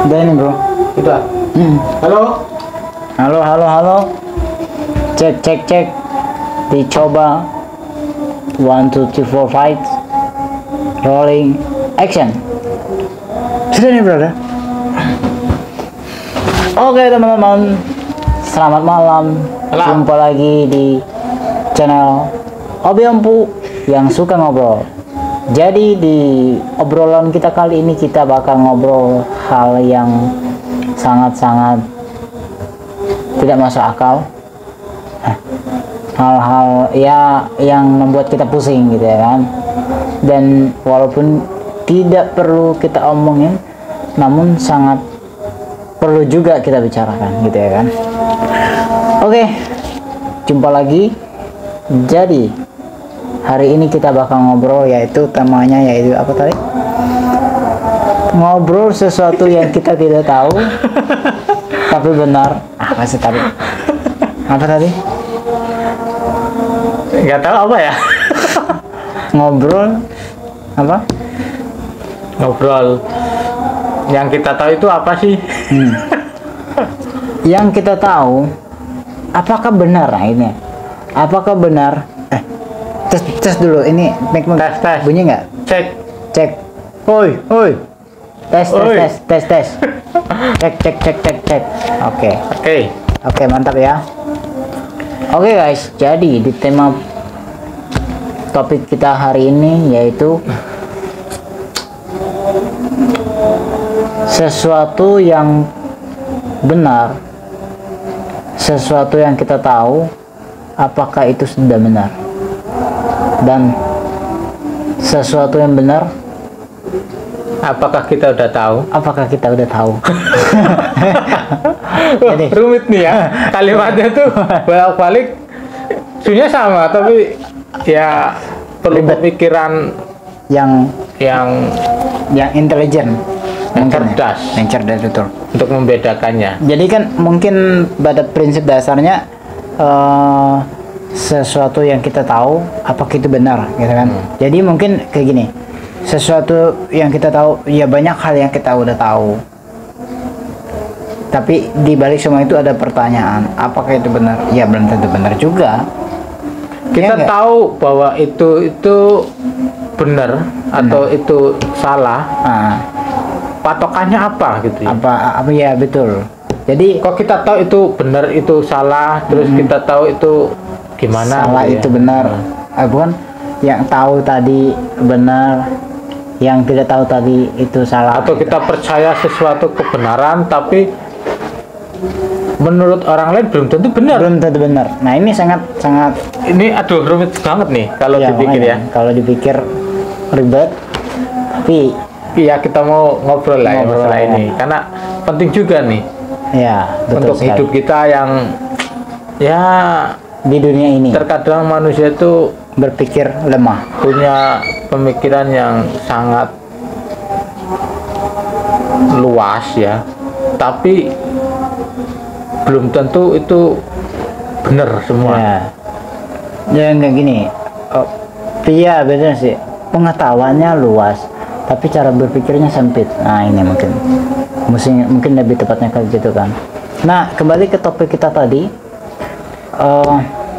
Udah ini bro. Udah. Halo. Halo, halo, halo. Cek, cek, cek. Dicoba. 1, 2, 3, 4, 5. Rolling. Action. Sudah nih brother. Oke teman-teman. Selamat malam. Jumpa lagi di channel Obi Empu yang suka ngobrol. Jadi di obrolan kita kali ini kita bakal ngobrol hal yang sangat-sangat tidak masuk akal, hal-hal ya yang membuat kita pusing gitu ya kan. Dan walaupun tidak perlu kita omongin, namun sangat perlu juga kita bicarakan gitu ya kan. Oke, jumpa lagi. Jadi hari ini kita bakal ngobrol, yaitu temanya yaitu apa tadi? Ngobrol sesuatu yang kita tidak tahu tapi benar. Apa sih tadi? Apa tadi? Nggak tahu apa ya. Ngobrol apa? Ngobrol yang kita tahu itu apa sih? Yang kita tahu apakah benar? Nah ini apakah benar? Tes dulu ini. Tes. Bunyi nggak? Cek. Oi. Tes. Cek. Oke, mantap ya. Oke guys, jadi di tema topik kita hari ini yaitu sesuatu yang benar, sesuatu yang kita tahu apakah itu sudah benar, dan sesuatu yang benar apakah kita udah tahu? Jadi, rumit nih ya kalimatnya tuh, bolak-balik sebenarnya sama tapi ya perlu pemikiran yang intelijen, yang cerdas betul untuk membedakannya. Jadi kan mungkin pada prinsip dasarnya sesuatu yang kita tahu apakah itu benar gitu kan. Jadi mungkin kayak gini, sesuatu yang kita tahu ya banyak hal yang kita udah tahu, tapi di balik semua itu ada pertanyaan, apakah itu benar? Ya belum tentu benar juga. Kita Ya, tahu bahwa itu benar atau itu salah. Patokannya apa gitu ya? Apa ya betul. Jadi kok kita tahu itu benar itu salah, terus kita tahu itu gimana? salah gitu itu ya? benar. Bukan yang tahu tadi benar, yang tidak tahu tadi itu salah. Atau kita percaya sesuatu kebenaran tapi menurut orang lain belum tentu benar. Nah ini sangat Ini aduh rumit banget nih kalau ya, dipikir makanya, ya. Kalau dipikir ribet, tapi Iya, kita mau ngobrol lah ya masalah ini karena penting juga nih ya betul untuk sekali. hidup kita yang ya Di dunia ini terkadang manusia itu berpikir lemah. punya pemikiran yang sangat luas ya, tapi belum tentu itu benar semua. Ya nggak gini. Iya benar sih, pengetahuannya luas tapi cara berpikirnya sempit. Nah ini mungkin lebih tepatnya kayak gitu kan. Nah kembali ke topik kita tadi,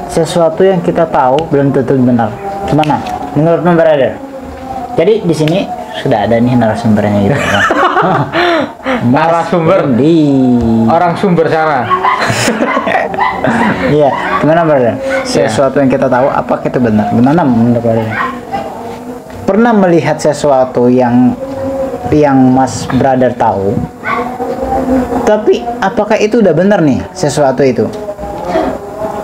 sesuatu yang kita tahu belum tentu benar. Gimana menurut brother? Jadi di sini sudah ada nih narasumbernya gitu kan. Narasumber di orang sumber sana. Iya, gimana brother? Sesuatu yang kita tahu apakah itu benar? Gimana menurut brother? Pernah melihat sesuatu yang Mas brother tahu, tapi apakah itu udah benar nih sesuatu itu?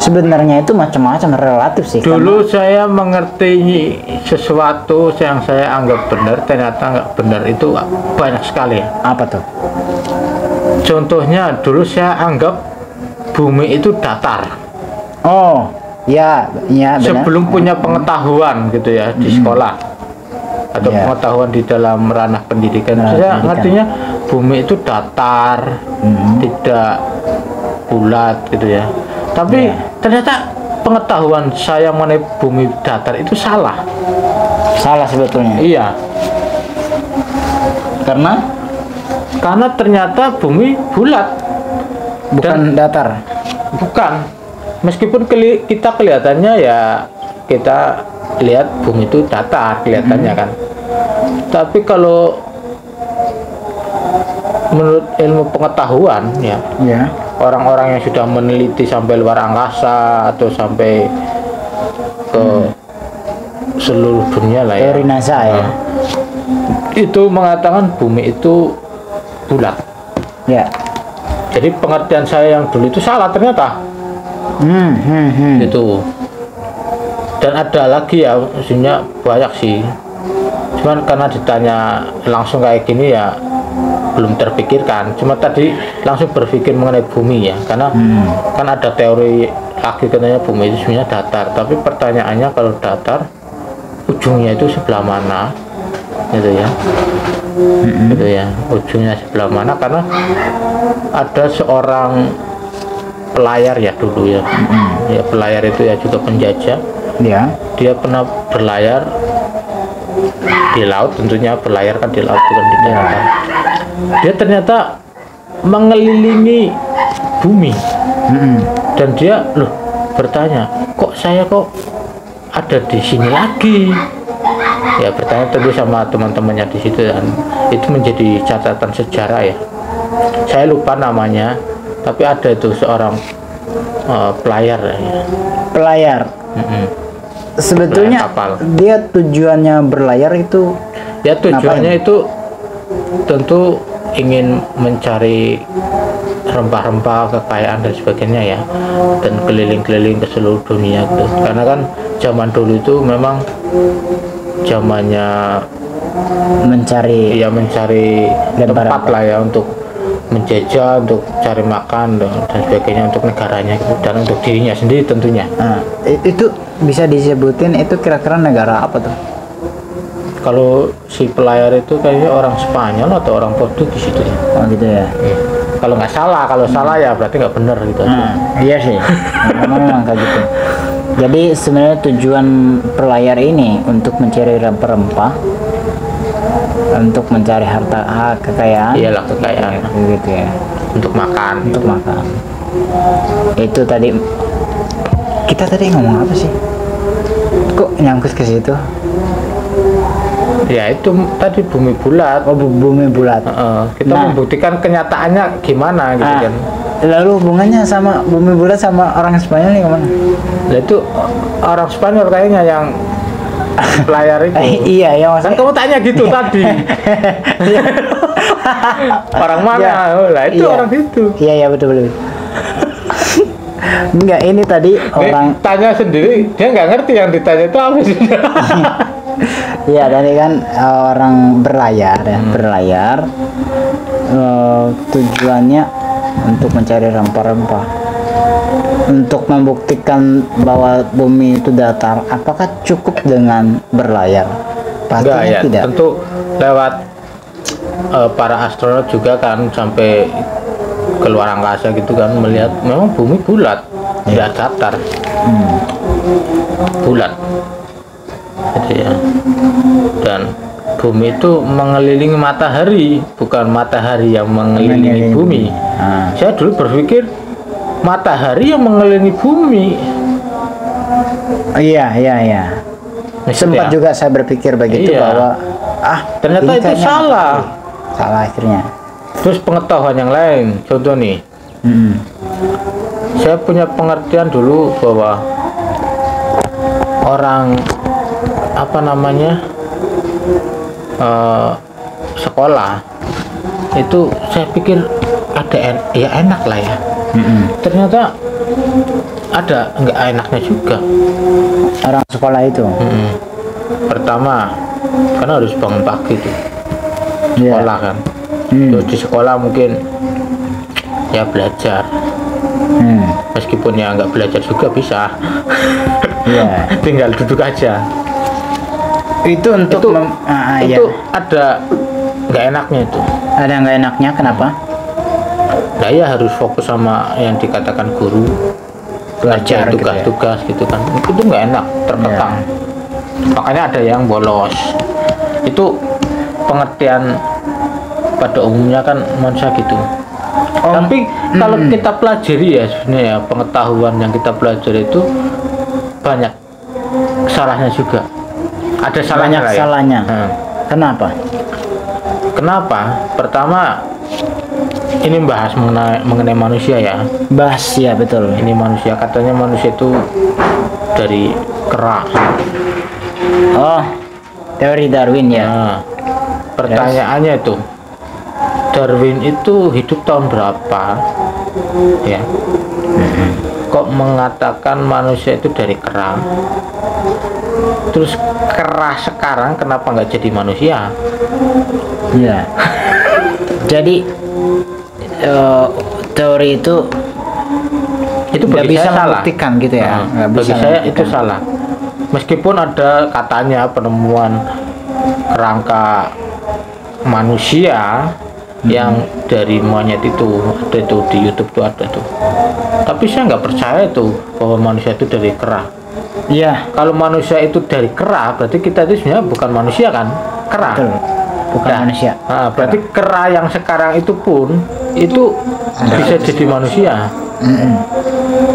Sebenarnya itu macam-macam, relatif sih. Dulu saya mengerti sesuatu yang saya anggap benar, ternyata nggak benar, itu banyak sekali. Apa tuh? Contohnya dulu saya anggap bumi itu datar. Oh, ya benar. Sebelum punya pengetahuan gitu ya di sekolah atau pengetahuan di dalam ranah pendidikan, saya ngertinya bumi itu datar, tidak bulat gitu ya. Tapi ternyata pengetahuan saya mengenai bumi datar itu salah. Salah sebetulnya. Iya. Karena ternyata bumi bulat, bukan datar. bukan. Meskipun kita kelihatannya ya, kita lihat bumi itu datar kelihatannya kan. Tapi kalau menurut ilmu pengetahuan ya, Ya. orang-orang yang sudah meneliti sampai luar angkasa atau sampai ke seluruh dunia lah ya, Teori NASA ya. itu mengatakan bumi itu bulat. Ya. Jadi pengertian saya yang dulu itu salah ternyata. Gitu. Dan ada lagi ya, maksudnya banyak sih. Cuman karena ditanya langsung kayak gini ya belum terpikirkan. Cuma tadi langsung berpikir mengenai bumi ya, karena kan ada teori lagi katanya bumi itu sebenarnya datar. Tapi pertanyaannya kalau datar, ujungnya itu sebelah mana? Gitu ya. Gitu ya. Ujungnya sebelah mana? Karena ada seorang pelayar ya dulu ya. Ya pelayar itu ya juga penjajah. Ya. Dia pernah berlayar di laut, tentunya berlayar kan di laut bukan di daratan. Dia ternyata mengelilingi bumi. Dan dia bertanya, kok saya kok ada di sini lagi? Ya bertanya tentu sama teman-temannya di situ, dan itu menjadi catatan sejarah ya. Saya lupa namanya, tapi ada itu seorang pelayar ya. Pelayar. Sebetulnya Pelayar kapal. dia tujuannya berlayar itu Ya tujuannya itu tentu ingin mencari rempah-rempah, kekayaan dan sebagainya ya, dan keliling-keliling ke seluruh dunia gitu. Karena kan zaman dulu itu memang zamannya mencari tempat lah ya untuk menjajah, untuk cari makan dan sebagainya, untuk negaranya gitu, dan untuk dirinya sendiri tentunya. Nah, itu bisa disebutin itu kira-kira negara apa tuh? Kalau si pelayar itu kayaknya orang Spanyol atau orang Portugis itu ya. Oh gitu ya. Kalau nggak salah, kalau salah ya berarti nggak benar gitu aja. Iya sih. Memang kayak gitu. Jadi sebenarnya tujuan pelayar ini untuk mencari rempah-rempah, untuk mencari harta kekayaan. Iyalah kekayaan. Gitu ya. Untuk makan. Untuk makan. Itu tadi kita tadi ngomong apa sih? Kok nyangkut ke situ? Ya itu tadi bumi bulat. Oh, bumi bulat. Kita membuktikan kenyataannya gimana gitu kan. Lalu hubungannya sama bumi bulat sama orang Spanyol nih kemana? Nah itu orang Spanyol kayaknya yang pelayar itu. Iya ya Kan maksudnya. kamu tanya gitu tadi. Orang mana? Ya. Lah itu Iya. orang itu. Iya betul. Enggak, ini tadi orang Tanya sendiri, dia nggak ngerti yang ditanya itu apa sih. Iya, tadi kan orang berlayar ya, berlayar tujuannya untuk mencari rempah-rempah, untuk membuktikan bahwa bumi itu datar. Apakah cukup dengan berlayar? Pastinya Enggak ya, tidak. tentu lewat para astronot juga kan sampai ke luar angkasa gitu kan, melihat memang bumi bulat, tidak datar, bulat gitu ya. Dan bumi itu mengelilingi matahari, bukan matahari yang mengelilingi bumi. Saya dulu berpikir matahari yang mengelilingi bumi. Iya. Sempat Ya. juga saya berpikir begitu Iya. bahwa Ternyata ini itu kayaknya salah. Salah akhirnya. Terus pengetahuan yang lain, contoh nih, saya punya pengertian dulu bahwa orang sekolah itu saya pikir ada ya enak lah ya. Ternyata ada nggak enaknya juga. Orang sekolah itu. Pertama, karena harus bangun pagi tuh, Iya. sekolah kan. Terus di sekolah mungkin ya belajar, meskipun ya nggak belajar juga bisa. Iya. Tinggal duduk aja. Itu untuk Itu ada nggak enaknya itu. Ada nggak enaknya kenapa? Nah ya harus fokus sama yang dikatakan guru, Belajar ngerjain gitu ya. tugas-tugas gitu kan. Itu nggak enak, terkekang. Makanya ada yang bolos. Itu pengertian pada umumnya kan manusia gitu. Tapi kalau kita pelajari ya sebenarnya ya, pengetahuan yang kita pelajari itu banyak salahnya juga. Ada salahnya Banyak lah ya. salahnya. Nah, Kenapa? kenapa? Pertama ini bahas mengenai manusia ya. Bahas ya, betul. Ini manusia, katanya manusia itu dari kera. Oh, teori Darwin ya. Nah, pertanyaannya itu, Darwin itu hidup tahun berapa? Ya. Kok mengatakan manusia itu dari kera? Terus kera sekarang kenapa nggak jadi manusia? Iya. Jadi teori itu nggak bagi bisa saya salah. membuktikan gitu ya. Nah, Nggak bagi bisa saya itu membuktikan. salah. Meskipun ada katanya penemuan kerangka manusia yang dari monyet itu, ada itu di YouTube tuh ada tuh. Tapi saya nggak percaya itu bahwa manusia itu dari kera. Iya, Kalau manusia itu dari kera, berarti kita itu sebenarnya bukan manusia kan? Kera. betul. Bukan Nah, manusia. berarti kera yang sekarang itu pun itu bisa jadi manusia.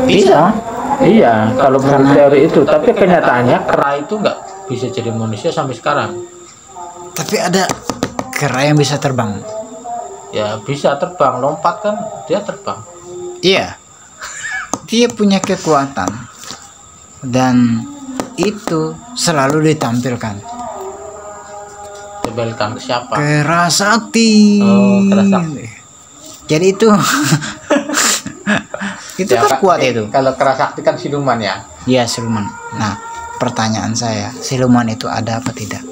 Bisa. Iya, kalau menurut teori itu. Tapi kenyataannya kera itu nggak bisa jadi manusia sampai sekarang. Tapi ada kera yang bisa terbang. Ya bisa terbang, lompat kan dia terbang. Iya. Dia punya kekuatan. Dan itu selalu ditampilkan. Dibalikan ke siapa? Kera sakti. Oh, kera sakti. Jadi itu itu Ya, kan Kak, kuat itu. Kalau kera sakti kan siluman ya. Iya, siluman. Nah, pertanyaan saya, siluman itu ada apa tidak?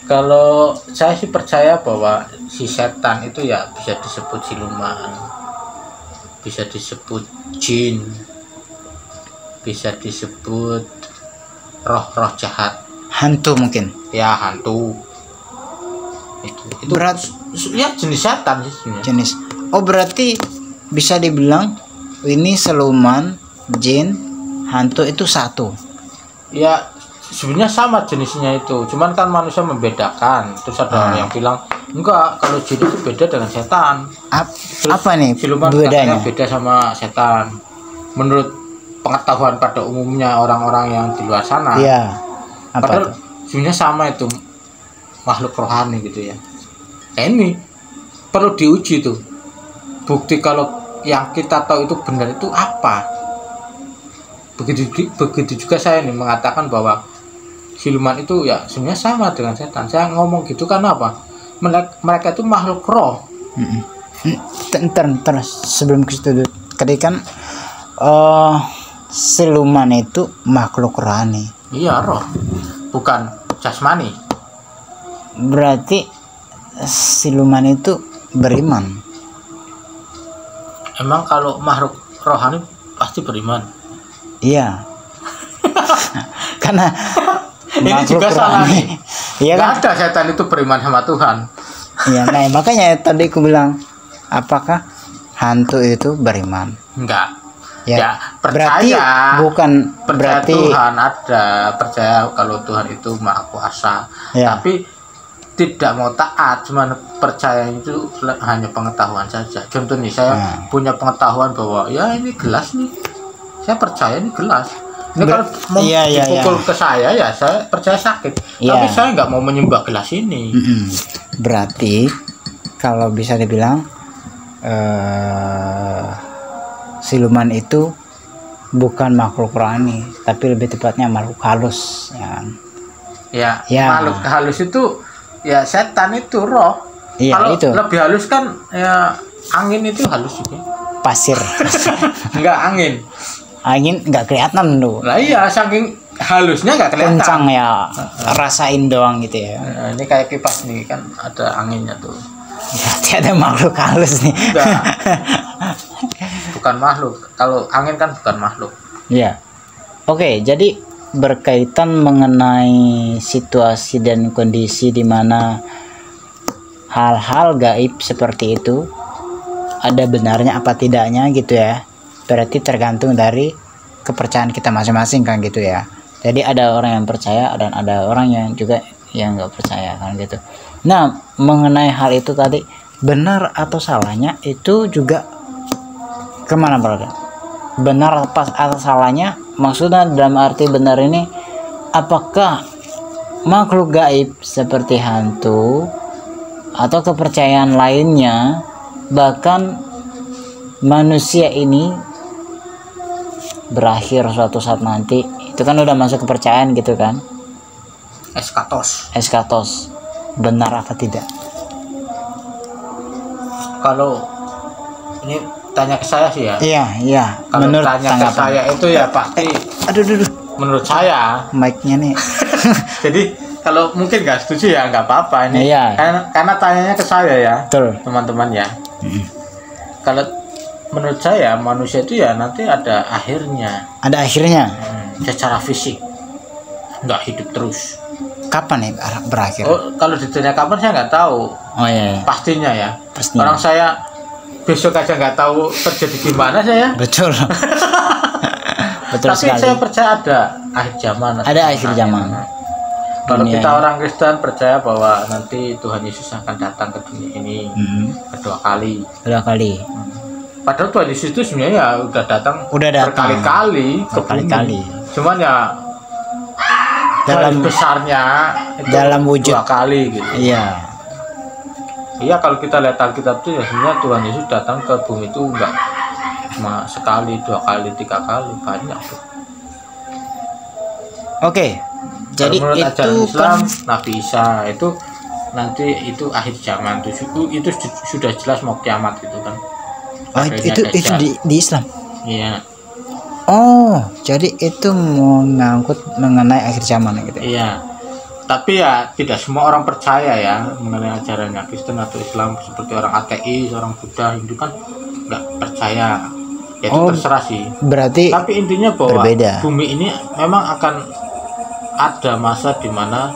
Kalau saya sih percaya bahwa si setan itu ya bisa disebut siluman, bisa disebut jin, bisa disebut roh-roh jahat. Hantu mungkin. Ya hantu. Itu Berat ya jenis setan sih sebenarnya. jenis. Oh, berarti bisa dibilang ini siluman, jin, hantu itu satu. Ya sebenarnya sama jenisnya itu, cuman kan manusia membedakan. Terus ada orang yang bilang enggak, kalau jin itu beda dengan setan. Terus Apa nih siluman bedanya? katanya beda sama setan menurut pengetahuan pada umumnya orang-orang yang di luar sana. Iya. Apa Padahal tuh? sebenarnya sama itu, makhluk rohani gitu ya. Ini perlu diuji tuh, bukti kalau yang kita tahu itu benar itu apa. Begitu juga saya nih mengatakan bahwa siluman itu ya sebenarnya sama dengan setan. Saya ngomong gitu karena apa? Mereka itu makhluk roh. Ntar, sebelum ke situ dulu. Tadi kan siluman itu makhluk rohani. Iya, roh, bukan jasmani. Berarti siluman itu beriman. Emang kalau makhluk rohani pasti beriman. Iya. Karena Ini makhluk juga salah rohani. nih. Iya kan? Nggak ada setan itu beriman sama Tuhan. Iya, nah makanya tadi aku bilang, apakah hantu itu beriman? Enggak. Ya, Ya, berarti percaya. bukan Percaya berarti Tuhan ada, percaya kalau Tuhan itu maha kuasa. Ya. Tapi tidak mau taat, cuman percaya itu hanya pengetahuan saja. Contoh nih, saya punya pengetahuan bahwa ya ini gelas nih, saya percaya ini gelas. Ini kalau mau Iya, dipukul ke saya ya saya percaya sakit. Iya. Tapi saya nggak mau menyembah gelas ini. Berarti kalau bisa dibilang siluman itu bukan makhluk rohani, tapi lebih tepatnya makhluk halus, ya kan? Ya, Ya. makhluk halus itu ya setan itu roh. Iya, Kalau itu. lebih halus kan ya angin itu halus juga. Pasir. Enggak angin. Angin nggak kelihatan tuh. Lah iya, saking halusnya nggak kelihatan. Kencang ya, rasain doang gitu ya. Nah, ini kayak kipas nih kan ada anginnya tuh. Berarti ada makhluk halus nih. Enggak. Bukan makhluk. Kalau angin kan bukan makhluk. Iya. Oke, jadi berkaitan mengenai situasi dan kondisi di mana hal-hal gaib seperti itu ada benarnya apa tidaknya gitu ya. Berarti tergantung dari kepercayaan kita masing-masing kan gitu ya. Jadi ada orang yang percaya dan ada orang yang juga yang nggak percaya kan gitu. Nah, mengenai hal itu tadi, benar atau salahnya itu juga kemana berada? Benar atau salahnya, maksudnya dalam arti benar ini, apakah makhluk gaib seperti hantu atau kepercayaan lainnya, bahkan manusia ini berakhir suatu saat nanti, itu kan udah masuk kepercayaan gitu kan, eskatos, benar apa tidak? Kalau ini tanya ke saya sih ya. Iya. Kalau Menurut tanya ke tanggapan. saya itu ya pasti. Aduh. Menurut saya. Mic-nya nih. Jadi kalau mungkin nggak setuju ya nggak apa-apa ini. Iya. Karena tanyanya ke saya ya. Betul. Teman-teman ya. Kalau menurut saya manusia itu ya nanti ada akhirnya. Ada akhirnya. Secara fisik nggak hidup terus. Kapan nih berakhir? Oh, kalau ditanya kapan saya nggak tahu. Oh iya. Pastinya ya. Pastinya. Orang saya besok aja nggak tahu terjadi gimana saya. Betul. Betul Tapi sekali. saya percaya ada akhir zaman. Ada akhir zaman. Kalau Dunia kita ini. orang Kristen percaya bahwa nanti Tuhan Yesus akan datang ke dunia ini kedua kali. Kedua kali. Padahal Tuhan Yesus itu sebenarnya ya udah datang berkali-kali ke Berkali-kali. bumi. Cuman ya Dalam besarnya itu dalam wujud. 2 kali gitu. Iya. Iya, kalau kita lihat Alkitab itu ya sebenarnya Tuhan Yesus datang ke bumi itu enggak cuma sekali, 2 kali, 3 kali, banyak tuh. Oke. Jadi Kalau menurut itu ajaran Islam, kan Nabi Isa itu nanti itu akhir zaman tuh itu sudah jelas mau kiamat gitu kan. itu Dajjal. di Islam. Iya, Oh, jadi itu mengangkut mengenai akhir zaman gitu. iya. Tapi ya tidak semua orang percaya ya mengenai ajarannya Kristen atau Islam, seperti orang ateis, orang Buddha, Hindu kan nggak percaya. Ya itu Oh, terserah sih. Berarti Tapi intinya bahwa berbeda. bumi ini memang akan ada masa di mana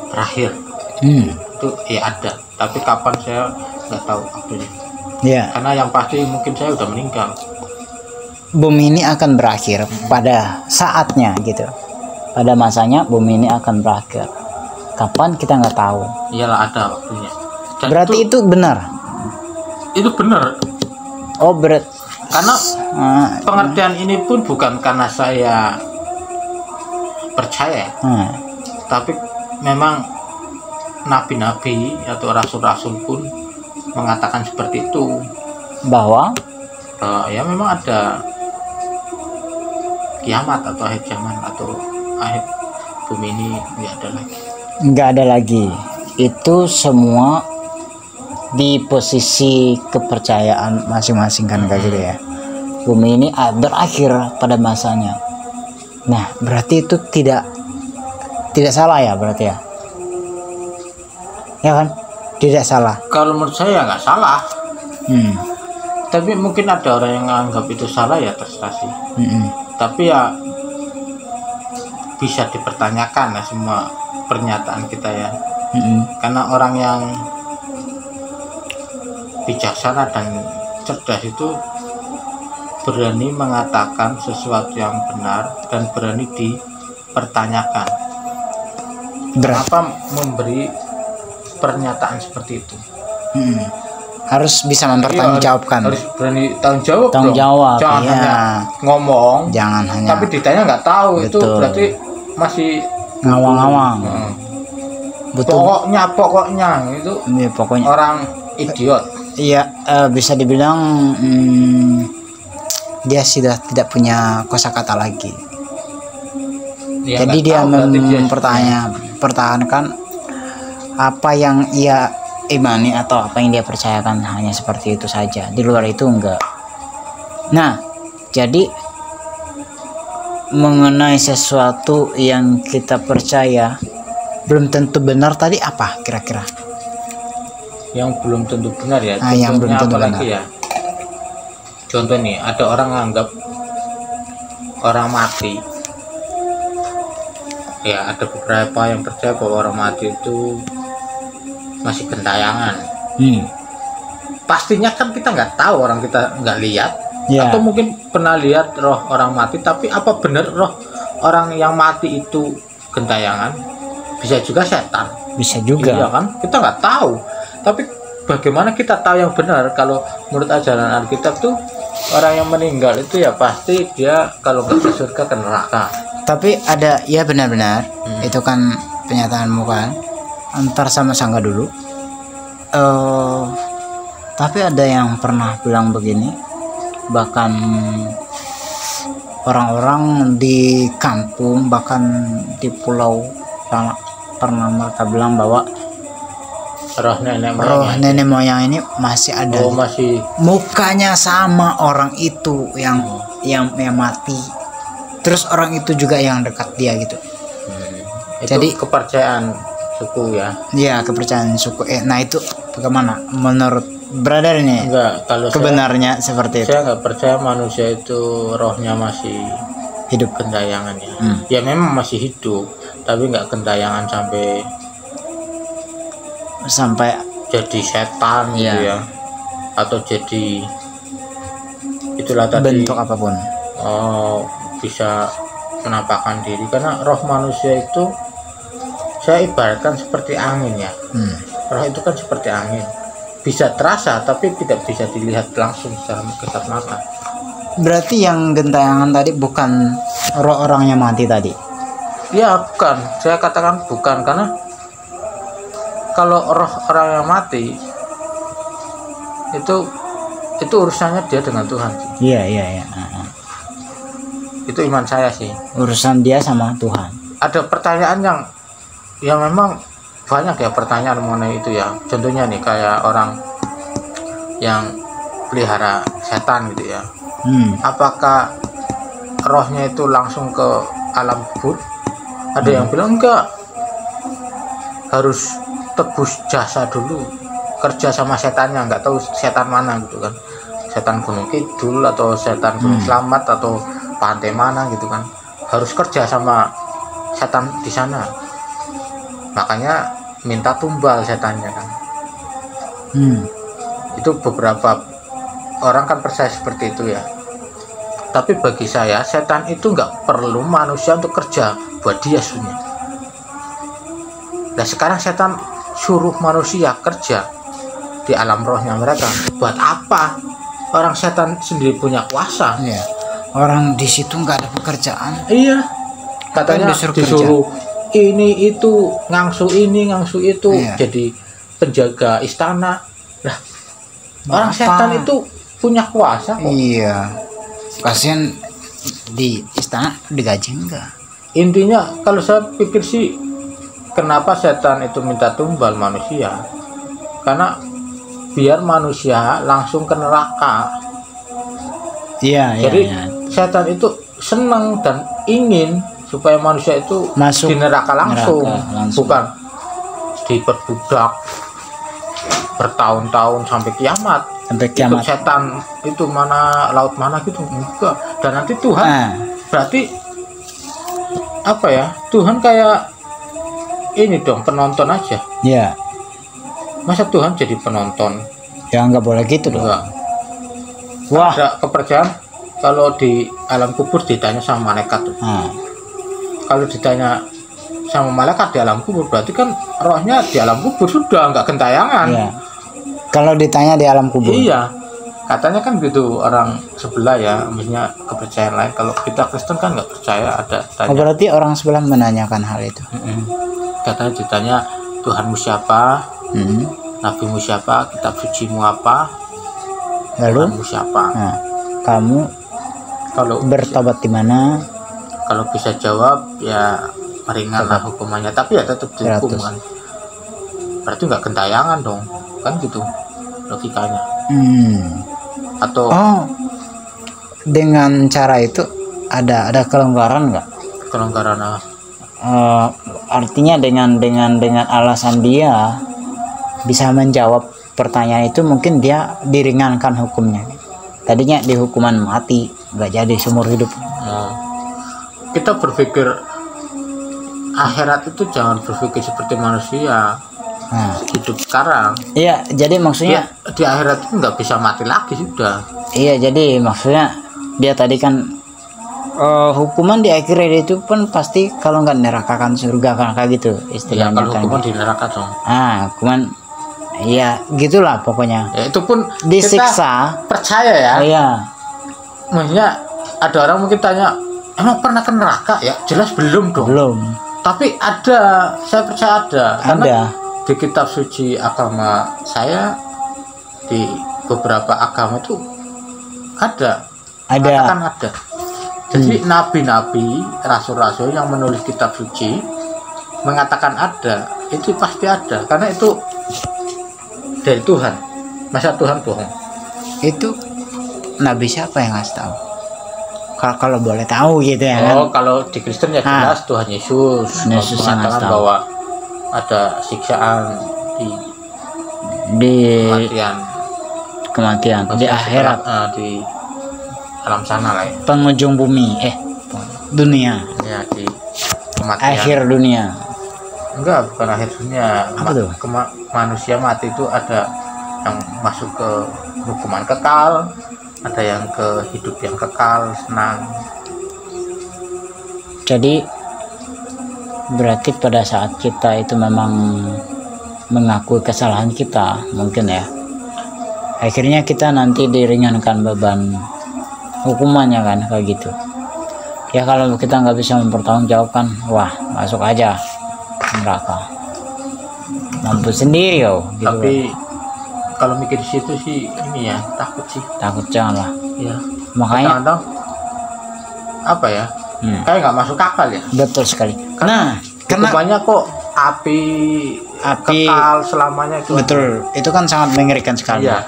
berakhir. Itu ya ada. Tapi kapan saya nggak tahu waktunya. ya, Karena yang pasti mungkin saya udah meninggal. bumi ini akan berakhir pada saatnya gitu. Pada masanya bumi ini akan berakhir. Kapan kita nggak tahu. Iyalah ada waktunya. Dan Berarti itu benar. itu benar. Oh, Karena Ah, pengertian ini pun bukan karena saya percaya, ah. tapi memang nabi-nabi atau rasul-rasul pun mengatakan seperti itu. Bahwa Ya memang ada kiamat atau akhir zaman atau akhir bumi ini nggak ada lagi. nggak ada lagi. Itu semua di posisi kepercayaan masing-masing kan kayak gitu ya. Bumi ini berakhir pada masanya. Nah, berarti itu tidak salah ya berarti ya. Ya kan? Tidak salah. Kalau menurut saya nggak salah, Hmm. tapi mungkin ada orang yang menganggap itu salah, ya terserah sih. Mm-mm. Tapi ya bisa dipertanyakan ya semua pernyataan kita ya, Mm-mm. karena orang yang bijaksana dan cerdas itu berani mengatakan sesuatu yang benar dan berani dipertanyakan. Berat. Kenapa memberi pernyataan seperti itu? Mm-mm. Harus bisa mempertanggungjawabkan. Harus berani tanggung jawab. Tanggung dong. jawab, Jangan iya. hanya ngomong, Jangan hanya tapi ditanya nggak tahu. Itu Betul. berarti masih ngawang-ngawang. Heeh. Betul. Pokoknya itu Iya, pokoknya. orang idiot. Iya, bisa dibilang dia sudah tidak punya kosakata lagi. Ya, Jadi nggak dia tahu berarti dia mempertahankan apa yang ia imani atau apa yang dia percayakan, hanya seperti itu saja. Di luar itu enggak. Nah, jadi mengenai sesuatu yang kita percaya belum tentu benar tadi apa kira-kira? yang belum tentu benar ya. Yang belum Contohnya tentu apa lagi benar. ya? Contoh nih, ada orang nganggap orang mati. Ya, ada beberapa yang percaya bahwa orang mati itu masih gentayangan. Pastinya kan kita nggak tahu, orang kita nggak lihat. Ya. Atau mungkin pernah lihat roh orang mati, tapi apa benar roh orang yang mati itu gentayangan? bisa juga setan. Bisa juga. Iya kan, kita nggak tahu. Tapi bagaimana kita tahu yang benar? Kalau menurut ajaran Alkitab tuh orang yang meninggal itu ya pasti dia kalau nggak ke surga ke neraka. Tapi ada, ya benar-benar itu kan penyataanmu kan. Antar sama sangka dulu. Tapi ada yang pernah bilang begini, bahkan orang-orang di kampung bahkan di pulau pernah mereka bilang bahwa Roh nenek moyang ini masih ada. Oh, masih Mukanya sama orang itu yang mati. Terus orang itu juga yang dekat dia gitu. itu Jadi kepercayaan suku ya. Iya, kepercayaan suku. Nah itu bagaimana menurut brother ini? Enggak, kalau Kebenarnya seperti itu. saya nggak percaya manusia itu rohnya masih Hidup. gentayangannya. Ya memang masih hidup, tapi nggak gentayangan sampai jadi setan gitu Iya. ya, atau jadi itulah tadi Bentuk apapun. bisa menampakkan diri, karena roh manusia itu saya ibaratkan seperti angin ya. Roh itu kan seperti angin, bisa terasa tapi tidak bisa dilihat langsung secara kasat mata. Berarti yang gentayangan tadi bukan roh orang yang mati tadi. Ya bukan, saya katakan bukan, karena kalau roh orang yang mati itu urusannya dia dengan Tuhan sih. Iya. Itu iman saya sih. Urusan dia sama Tuhan. Ada pertanyaan yang memang banyak ya pertanyaan mengenai itu ya. Contohnya nih kayak orang yang pelihara setan gitu ya. Apakah rohnya itu langsung ke alam kubur? Ada yang bilang enggak, harus tebus jasa dulu, kerja sama setannya, nggak tahu setan mana gitu kan, setan Gunung Kidul atau setan Gunung Selamat atau pantai mana gitu kan, harus kerja sama setan di sana, makanya minta tumbal setannya kan. Itu beberapa orang kan percaya seperti itu ya. Tapi bagi saya setan itu nggak perlu manusia untuk kerja buat dia sebenarnya. Nah sekarang setan suruh manusia kerja di alam rohnya mereka, buat apa? Orang setan sendiri punya kuasa. Iya. Orang di situ nggak ada pekerjaan. Iya. Katanya disuruh ini itu ngangsu ini ngangsu itu, Iya. jadi penjaga istana. Nah orang Apa? setan itu punya kuasa kok. Iya. Kasihan di istana digaji enggak? Intinya kalau saya pikir sih, kenapa setan itu minta tumbal manusia? Karena biar manusia langsung ke neraka. Iya. Jadi setan itu senang dan ingin supaya manusia itu Masuk di neraka langsung, langsung. bukan diperbudak bertahun-tahun sampai kiamat. Sampai Ikut kiamat. setan itu mana laut mana gitu, enggak. Dan nanti Tuhan berarti apa ya? Tuhan kayak ini dong, penonton aja. Iya. Masa Tuhan jadi penonton? Ya nggak boleh gitu dong. Enggak. Wah. Ada kepercayaan kalau di alam kubur ditanya sama malaikat tuh. Kalau ditanya sama malaikat di alam kubur, berarti kan rohnya di alam kubur sudah nggak gentayangan. Iya. Kalau ditanya di alam kubur. Iya, katanya kan gitu orang sebelah ya, maksudnya kepercayaan lain. Kalau kita Kristen kan nggak percaya ada tanya. Berarti orang sebelah menanyakan hal itu. Katanya ditanya Tuhanmu siapa, nabimu siapa, kitab sucimu apa, Lalu Tuhanmu siapa. kamu Kalau bertobat di mana? kalau bisa jawab ya ringanlah hukumannya, tapi ya tetap dihukum 100. kan. Berarti nggak gentayangan dong, kan gitu logikanya. Atau Dengan cara itu ada kelonggaran nggak? kelonggaran Artinya dengan alasan dia bisa menjawab pertanyaan itu, mungkin dia diringankan hukumnya. Tadinya di hukuman mati, nggak jadi seumur hidup. kita berpikir akhirat itu jangan berpikir seperti manusia hidup sekarang. Iya, jadi maksudnya Di akhirat itu nggak bisa mati lagi sudah. iya, jadi maksudnya dia tadi kan hukuman di akhirat itu pun pasti kalau nggak neraka kan surga kan kayak gitu Ya, istilahnya kalau kan. hukuman di neraka dong. Hukuman ya gitulah pokoknya. Ya, itu pun Disiksa. kita percaya ya. Iya. Maksudnya ada orang mungkin tanya, emang pernah ke neraka? Ya jelas belum dong. Belum. Tapi ada, saya percaya ada. Karena Ada. di kitab suci agama saya, di beberapa agama itu ada. Mengatakan ada. Jadi nabi-nabi, rasul-rasul yang menulis kitab suci mengatakan ada, itu pasti ada. Karena itu dari Tuhan. Masa Tuhan bohong? Itu nabi siapa yang ngasih tahu? Kalau boleh tahu gitu ya kan. Kalau di Kristen ya jelas Tuhan Yesus Yesus yang ngasih mengatakan tahu. bahwa ada siksaan Di kematian di akhirat, di alam sana lah ya. penghujung bumi, dunia, Ya, di kematian. akhir dunia. Enggak, bukan akhir dunia. Apa tuh? Manusia mati itu ada yang masuk ke hukuman kekal, ada yang ke hidup yang kekal, senang. Jadi berarti pada saat kita itu memang mengakui kesalahan kita, mungkin ya, akhirnya kita nanti diringankan beban hukumannya kan kayak gitu. Ya kalau kita nggak bisa mempertanggungjawabkan, wah masuk aja neraka, mampu sendiri yo. Gitu. Tapi kalau mikir di situ sih ini ya takut sih. Takut janganlah. Ya. Makanya Kadang-kadang apa ya? Kayak nggak masuk akal ya. betul sekali. Nah, karena Hukumannya kok api kekal selamanya itu. betul, itu kan sangat mengerikan sekali. Iya.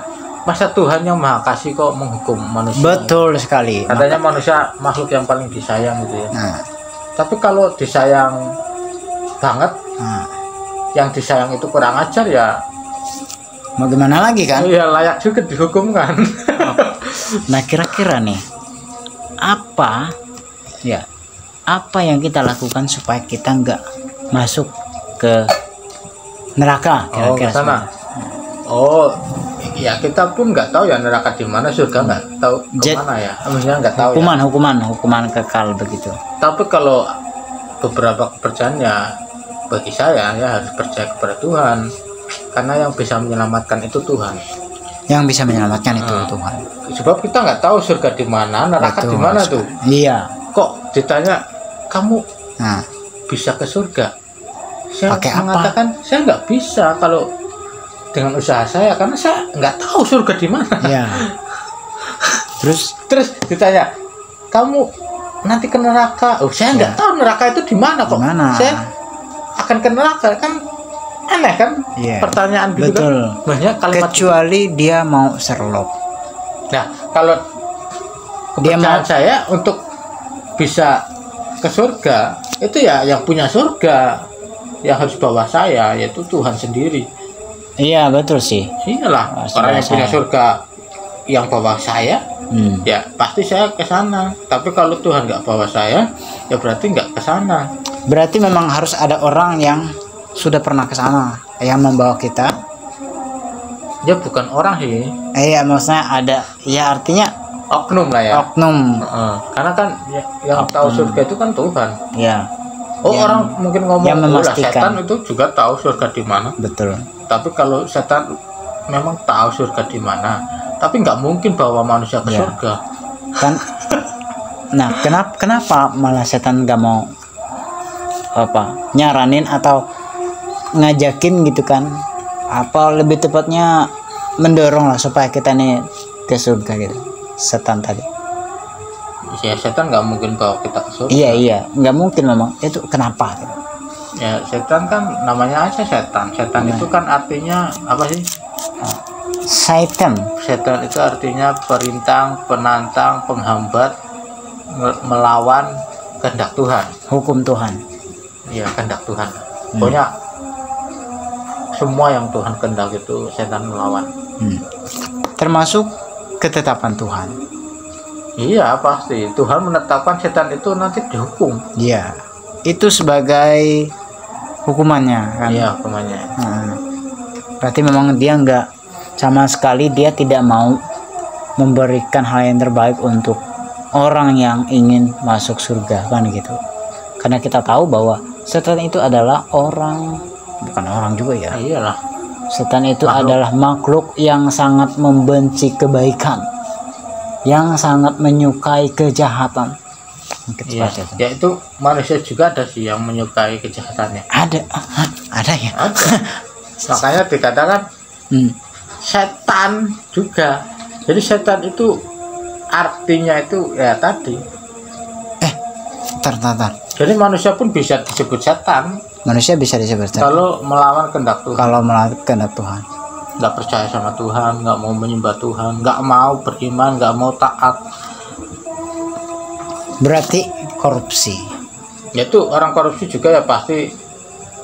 Masa Tuhan yang Maha Kasih kok menghukum manusia? Betul sekali. Katanya manusia makhluk yang paling disayang gitu ya. Nah, Tapi kalau disayang banget, nah, yang disayang itu kurang ajar ya. mau gimana lagi kan? Iya layak juga dihukum kan. Nah, kira-kira nih apa yang kita lakukan supaya kita nggak masuk ke neraka kira-kira ke sana. Ya kita pun nggak tahu ya neraka di mana, surga nggak tahu kemana ya. Maksudnya nggak tahu. hukuman kekal begitu. Tapi kalau beberapa kepercayaan ya bagi saya ya harus percaya kepada Tuhan, karena yang bisa menyelamatkan itu Tuhan. Yang bisa menyelamatkan itu Tuhan. Sebab kita nggak tahu surga di mana, neraka di mana tuh. Iya. Kok ditanya kamu Nah, bisa ke surga? Saya pakai apa? mengatakan saya nggak bisa kalau dengan usaha saya, karena saya nggak tahu surga di mana. iya. Terus ditanya kamu nanti ke neraka, saya nggak tahu neraka itu di mana kok. Gimana? Saya akan ke neraka kan, aneh kan? Iya. Pertanyaan gitu Betul. kan. Banyak kalimat. kecuali dia mau serlop. Nah, kalau Dia kepercayaan mau- saya untuk bisa ke surga itu ya yang punya surga yang harus bawa saya, yaitu Tuhan sendiri. Iya, betul sih. Iyalah, Pasti orang bawa yang punya saya. surga yang bawa saya, ya pasti saya ke sana. Tapi kalau Tuhan nggak bawa saya, ya berarti nggak ke sana. Berarti memang harus ada orang yang sudah pernah ke sana yang membawa kita. Ya bukan orang sih, Iya, maksudnya ada, ya artinya oknum lah ya. oknum. Karena kan yang tahu surga itu kan Tuhan. Ya, Orang mungkin ngomong, yang "Oh lah, memastikan." setan itu juga tahu surga di mana." betul. Tapi kalau setan memang tahu surga di mana, tapi nggak mungkin bawa manusia ke Ya. surga. Kan nah, kenapa malah setan gak mau nyaranin atau ngajakin gitu kan, apa lebih tepatnya mendorong lah supaya kita nih ke surga gitu, setan tadi. Ya setan nggak mungkin bawa kita ke surga. Iya, nggak mungkin memang. Itu kenapa gitu? Ya setan kan namanya aja setan. Setan itu kan artinya apa sih? Satan. Setan itu artinya perintang, penantang, penghambat, melawan kehendak Tuhan. Hukum Tuhan. Ya kehendak Tuhan. Pokoknya semua yang Tuhan kehendak itu setan melawan. Termasuk ketetapan Tuhan. Iya pasti Tuhan menetapkan setan itu nanti dihukum. Iya, itu sebagai hukumannya kan. Iya hukumannya. Berarti memang dia nggak sama sekali, dia tidak mau memberikan hal yang terbaik untuk orang yang ingin masuk surga kan gitu. Karena kita tahu bahwa setan itu adalah orang, bukan orang juga ya. Iyalah. Setan itu adalah makhluk yang sangat membenci kebaikan, yang sangat menyukai kejahatan. Mungkin Iya. seperti itu. Ya itu manusia juga ada sih yang menyukai kejahatannya. Ada ya. Ada. Makanya dikatakan Hmm. setan juga. Jadi setan itu artinya itu ya tadi. Tar. Jadi manusia pun bisa disebut setan Manusia bisa disebut setan kalau melawan kehendak Tuhan, kalau melakukan kehendak Tuhan. nggak percaya sama Tuhan, nggak mau menyembah Tuhan, nggak mau beriman, nggak mau taat. Berarti korupsi. Yaitu orang korupsi juga ya pasti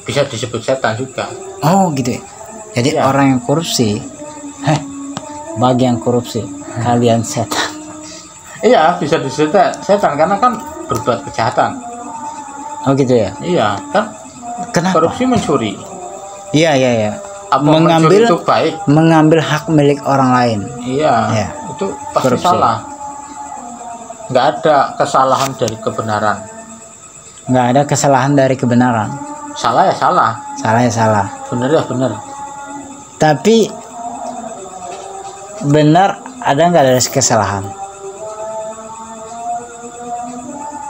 bisa disebut setan juga. Oh gitu ya. Jadi Iya. orang yang korupsi, bagi yang korupsi, kalian setan. Iya, bisa disebut setan karena kan berbuat kejahatan. Oh gitu ya. Iya, kan Kenapa? korupsi mencuri. Iya. Apa Mengambil- mencuri itu baik? Mengambil hak milik orang lain. Iya, Iya. itu pasti Korupsi. salah. Nggak ada kesalahan dari kebenaran. Nggak ada kesalahan dari kebenaran. Salah ya salah, Salah ya salah. benar ya benar. Tapi benar ada nggak dari kesalahan?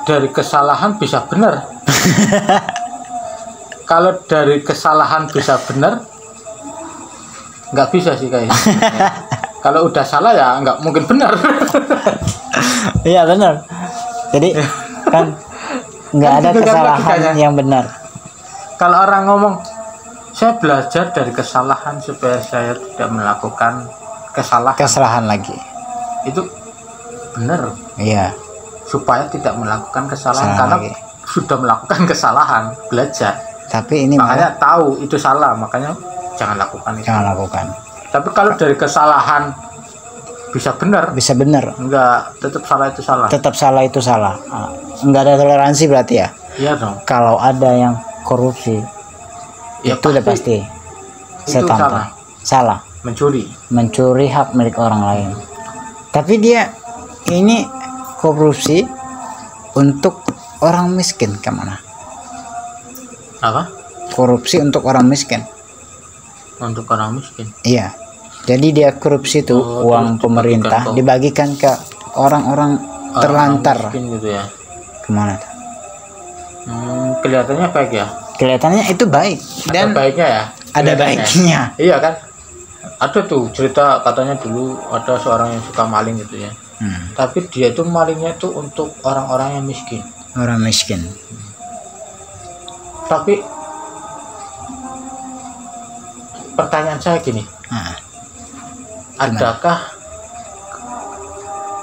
Dari kesalahan bisa benar. Kalau dari kesalahan bisa benar, nggak bisa sih kayaknya. Kalau udah salah ya nggak mungkin benar. Iya benar. Jadi kan nggak Kan ada gitu kan kesalahan logikanya. yang benar. Kalau orang ngomong, saya belajar dari kesalahan supaya saya tidak melakukan kesalahan, Kesalahan lagi. itu benar. Iya. Supaya tidak melakukan kesalahan Salah karena lagi. sudah melakukan kesalahan, belajar. Tapi ini Makanya tahu itu salah, makanya jangan lakukan itu. jangan lakukan. Tapi kalau dari kesalahan bisa benar, Bisa benar. enggak, tetap salah itu salah. Tetap salah itu salah. Nggak ada toleransi berarti ya. Iya dong. Kalau ada yang korupsi, Ya itu udah pasti itu setan. salah. Salah. Mencuri. Mencuri hak milik orang lain. Tapi dia ini korupsi untuk orang miskin kemana? Apa? Korupsi untuk orang miskin. Untuk orang miskin. Iya. Jadi dia korupsi tuh Oh, uang terus pemerintah dibagikan ke orang-orang terlantar. Orang miskin gitu ya. Kemana? tuh? Kelihatannya baik ya. Kelihatannya itu baik dan Ada baiknya ya. ada Kelihatannya. baiknya. Iya kan? Ada tuh cerita katanya dulu ada seorang yang suka maling gitu ya. Tapi dia itu malingnya tuh untuk orang-orang yang miskin. Orang miskin. Tapi pertanyaan saya gini, Nah, adakah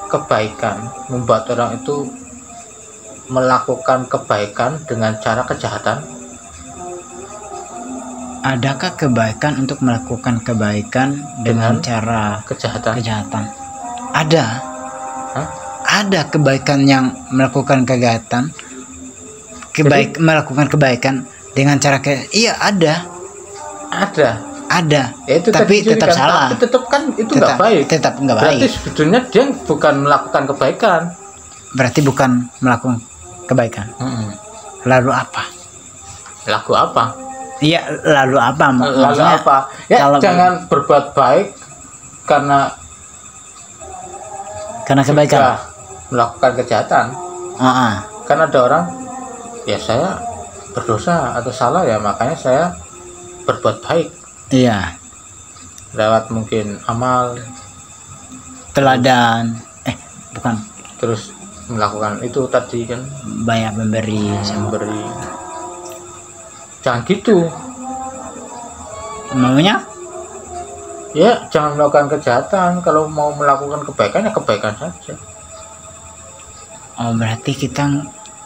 kebaikan membuat orang itu melakukan kebaikan dengan cara kejahatan? adakah kebaikan untuk melakukan kebaikan dengan cara Kejahatan. kejahatan? Ada. Hah? Ada kebaikan yang melakukan kejahatan. Melakukan kebaikan dengan cara iya ada. Ada. Ya itu Tapi tadi tetap kan, salah. tapi tetap kan itu nggak baik. Tetap nggak Berarti baik. sebetulnya dia bukan melakukan kebaikan. Berarti bukan melakukan kebaikan. Lalu apa? Lagu apa? Iya, lalu apa? Lalu Maksudnya, apa? Ya kalau- jangan berbuat baik karena kebaikan. sudah melakukan kejahatan. Kan ada orang, ya saya berdosa atau salah ya makanya saya berbuat baik Iya, lewat mungkin amal, teladan. Bukan terus melakukan itu tadi kan, banyak memberi sama. memberi. Jangan gitu Maunya ya, jangan melakukan kejahatan. Kalau mau melakukan kebaikan ya kebaikan saja. berarti kita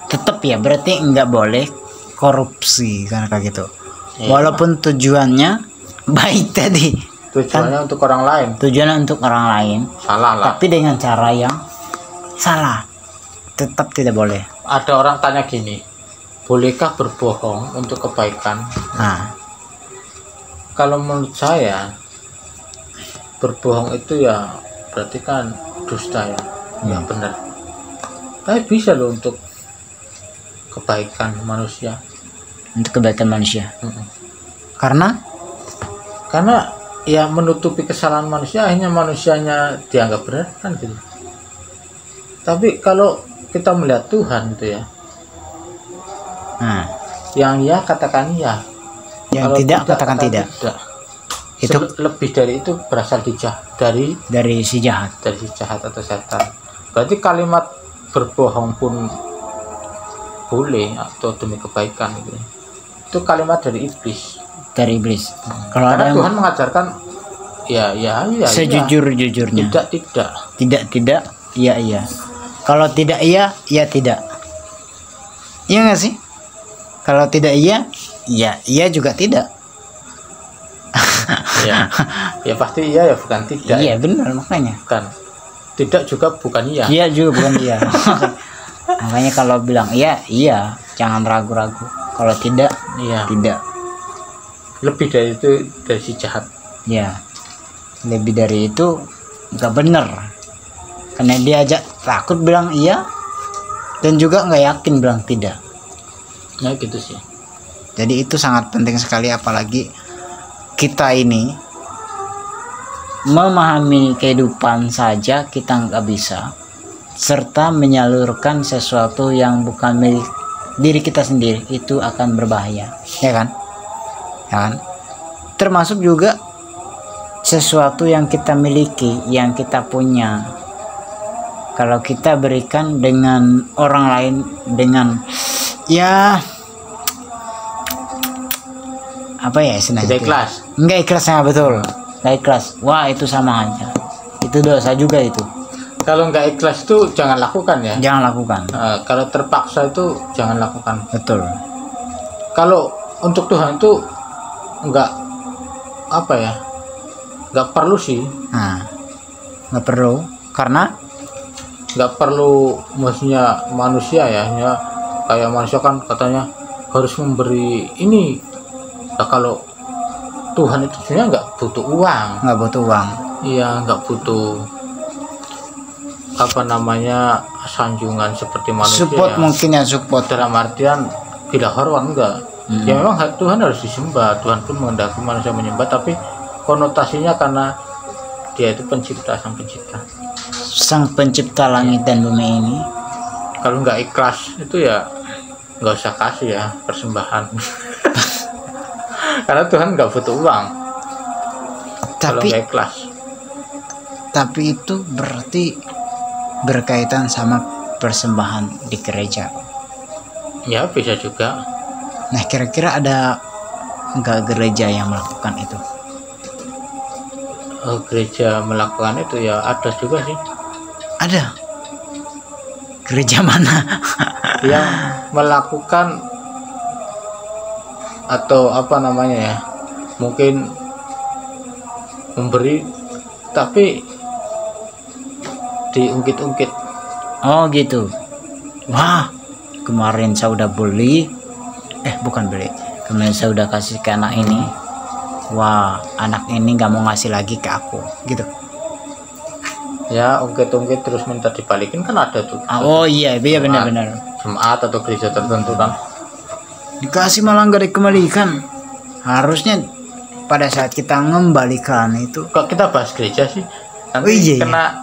tetap ya, berarti nggak boleh korupsi karena kayak gitu. Iya. Walaupun tujuannya baik tadi, Tujuannya untuk orang lain, tujuannya untuk orang lain, salah lah. tapi dengan cara yang salah, tetap tidak boleh. Ada orang tanya gini, bolehkah berbohong untuk kebaikan? Nah, Kalau menurut saya berbohong itu ya berarti kan dusta ya, nggak benar. Tapi bisa loh untuk kebaikan manusia. Untuk kebaikan manusia. Mm-mm. Karena ya menutupi kesalahan manusia, akhirnya manusianya dianggap benar kan gitu. Tapi kalau kita melihat Tuhan itu ya, nah, yang ya katakan ya, yang kalau tidak katakan tidak. Itu lebih dari itu berasal dari si jahat. dari si jahat atau setan. Berarti kalimat berbohong pun boleh atau demi kebaikan gitu. Itu kalimat dari iblis. Dari iblis. Kalau Karena ada yang Tuhan mengajarkan ya sejujur-jujurnya. tidak. Iya. Kalau tidak iya, ya tidak. Iya nggak sih? Kalau tidak iya, iya juga tidak. Ya pasti iya ya bukan tidak. Iya benar makanya. Bukan. Tidak juga bukan iya. Iya juga bukan iya. Makanya kalau bilang iya, jangan ragu-ragu. Kalau tidak, Iya. tidak. Lebih dari itu dari si jahat. Ya, lebih dari itu nggak bener. Karena dia aja takut bilang iya, dan juga nggak yakin bilang tidak. Ya gitu sih. Jadi itu sangat penting sekali, apalagi kita ini memahami kehidupan saja kita nggak bisa, serta menyalurkan sesuatu yang bukan milik diri kita sendiri, itu akan berbahaya, ya kan? Termasuk juga sesuatu yang kita miliki, yang kita punya, kalau kita berikan dengan orang lain dengan ya apa ya istilahnya, Tidak ikhlas. nggak ikhlas, ya betul, nggak ikhlas, wah itu sama aja, itu dosa juga itu. Kalau nggak ikhlas itu jangan lakukan ya. Jangan lakukan. Kalau terpaksa itu jangan lakukan. Betul. Kalau untuk Tuhan itu nggak perlu sih. Nah, nggak perlu, karena Nggak perlu, maksudnya manusia ya, kayak manusia kan katanya harus memberi ini. Nah, kalau Tuhan itu sebenarnya nggak butuh uang. nggak butuh uang. Iya, nggak butuh sanjungan seperti manusia. Support ya. mungkin ya, support. Dalam artian bila hormat enggak. Ya memang Tuhan harus disembah. Tuhan pun menghendaki manusia menyembah, tapi konotasinya karena dia itu sang pencipta. Sang pencipta langit dan bumi ini. Kalau nggak ikhlas itu ya nggak usah kasih ya persembahan. Karena Tuhan nggak butuh uang. Kalau Tapi nggak ikhlas. tapi itu berarti berkaitan sama persembahan di gereja. Ya bisa juga. Nah, kira-kira ada nggak gereja yang melakukan itu? Gereja melakukan itu ya ada juga sih. Ada. Gereja mana? Yang melakukan atau mungkin memberi tapi diungkit-ungkit. Oh gitu. Wah, kemarin saya udah beli, kemarin saya udah kasih ke anak ini. Wah, anak ini nggak mau ngasih lagi ke aku, gitu. Ya, ungkit-ungkit terus minta dibalikin kan ada tuh. Oh iya benar-benar. Jemaat atau gereja tertentu kan. Dikasih malah nggak dikembalikan. Harusnya pada saat kita mengembalikan itu. Kok kita bahas gereja sih? Nanti kena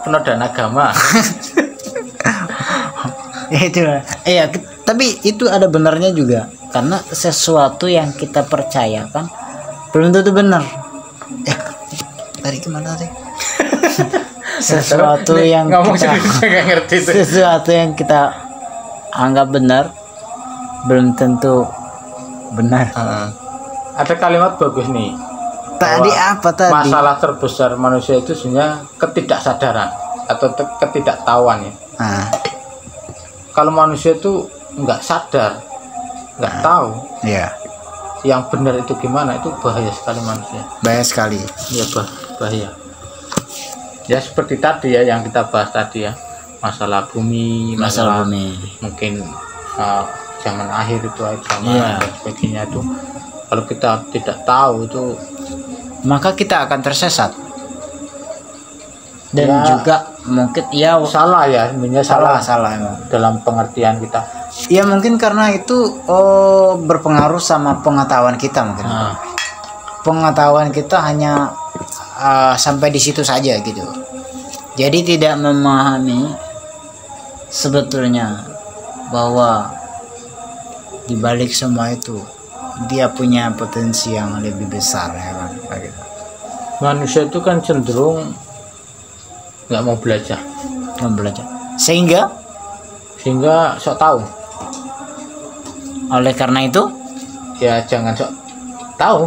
penodaan agama. Tapi itu ada benarnya juga, karena sesuatu yang kita percayakan belum tentu benar. Tadi kemana sih? Sesuatu yang kita anggap benar belum tentu benar. Ada kalimat bagus nih. Tadi apa tadi? Masalah terbesar manusia itu sebenarnya ketidaksadaran atau ketidaktahuan ya. Kalau manusia itu nggak sadar, nggak tahu, yang benar itu gimana, itu bahaya sekali manusia. Bahaya sekali. Ya bahaya. Ya seperti tadi ya yang kita bahas tadi ya, masalah bumi, masalah bumi. Mungkin zaman akhir itu dan sebagainya itu. Kalau kita tidak tahu itu, maka kita akan tersesat dan juga mungkin ya salah ya, sebenarnya salah emang. dalam pengertian kita. Ya mungkin karena itu berpengaruh sama pengetahuan kita mungkin. Pengetahuan kita hanya sampai di situ saja gitu. Jadi tidak memahami sebetulnya bahwa di balik semua itu dia punya potensi yang lebih besar ya kan. Gitu. Manusia itu kan cenderung nggak mau belajar. Sehingga sok tahu. Oleh karena itu ya jangan sok tahu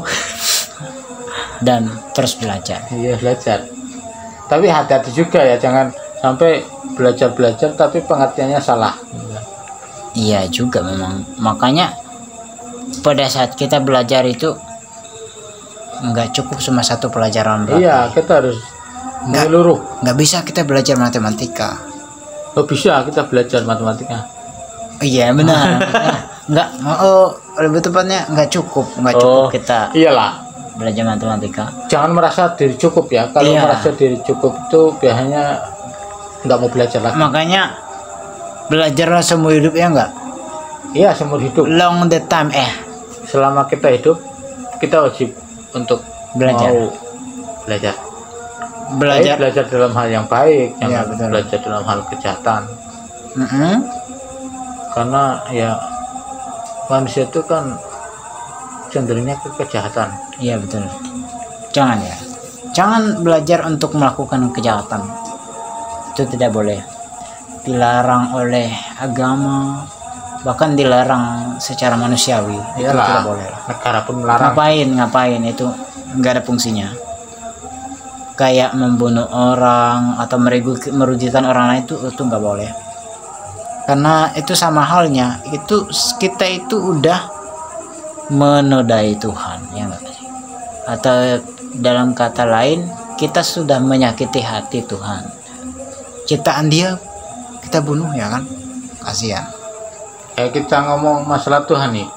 dan terus belajar. Iya, belajar. Tapi hati-hati juga ya, jangan sampai belajar tapi pengertiannya salah. Iya juga memang. Makanya pada saat kita belajar itu nggak cukup cuma satu pelajaran berarti. Iya, kita harus menyeluruh. Nggak bisa kita belajar matematika. Oh, bisa kita belajar matematika. Iya benar. Nggak, lebih tepatnya nggak cukup kita. Iyalah. Belajar matematika. Jangan merasa diri cukup ya. Kalau merasa diri cukup itu biasanya nggak mau belajar lagi. Makanya belajarlah seumur hidup ya enggak? Iya, seumur hidup. Long the time Selama kita hidup, kita wajib untuk belajar. Belajar dalam hal yang baik, jangan betul. belajar dalam hal kejahatan. Karena ya manusia itu kan cenderungnya ke kejahatan. Iya betul. Jangan belajar untuk melakukan kejahatan. Itu tidak boleh. Dilarang oleh agama, bahkan dilarang secara manusiawi. Itu tidak boleh. Negara pun melarang. Ngapain itu nggak ada fungsinya. Kayak membunuh orang atau merugikan orang lain itu nggak boleh. Karena itu sama halnya, itu kita itu udah menodai Tuhan ya enggak sih? Atau dalam kata lain kita sudah menyakiti hati Tuhan. Ciptaan dia kita bunuh ya kan, kasihan. Kayak kita ngomong masalah Tuhan nih,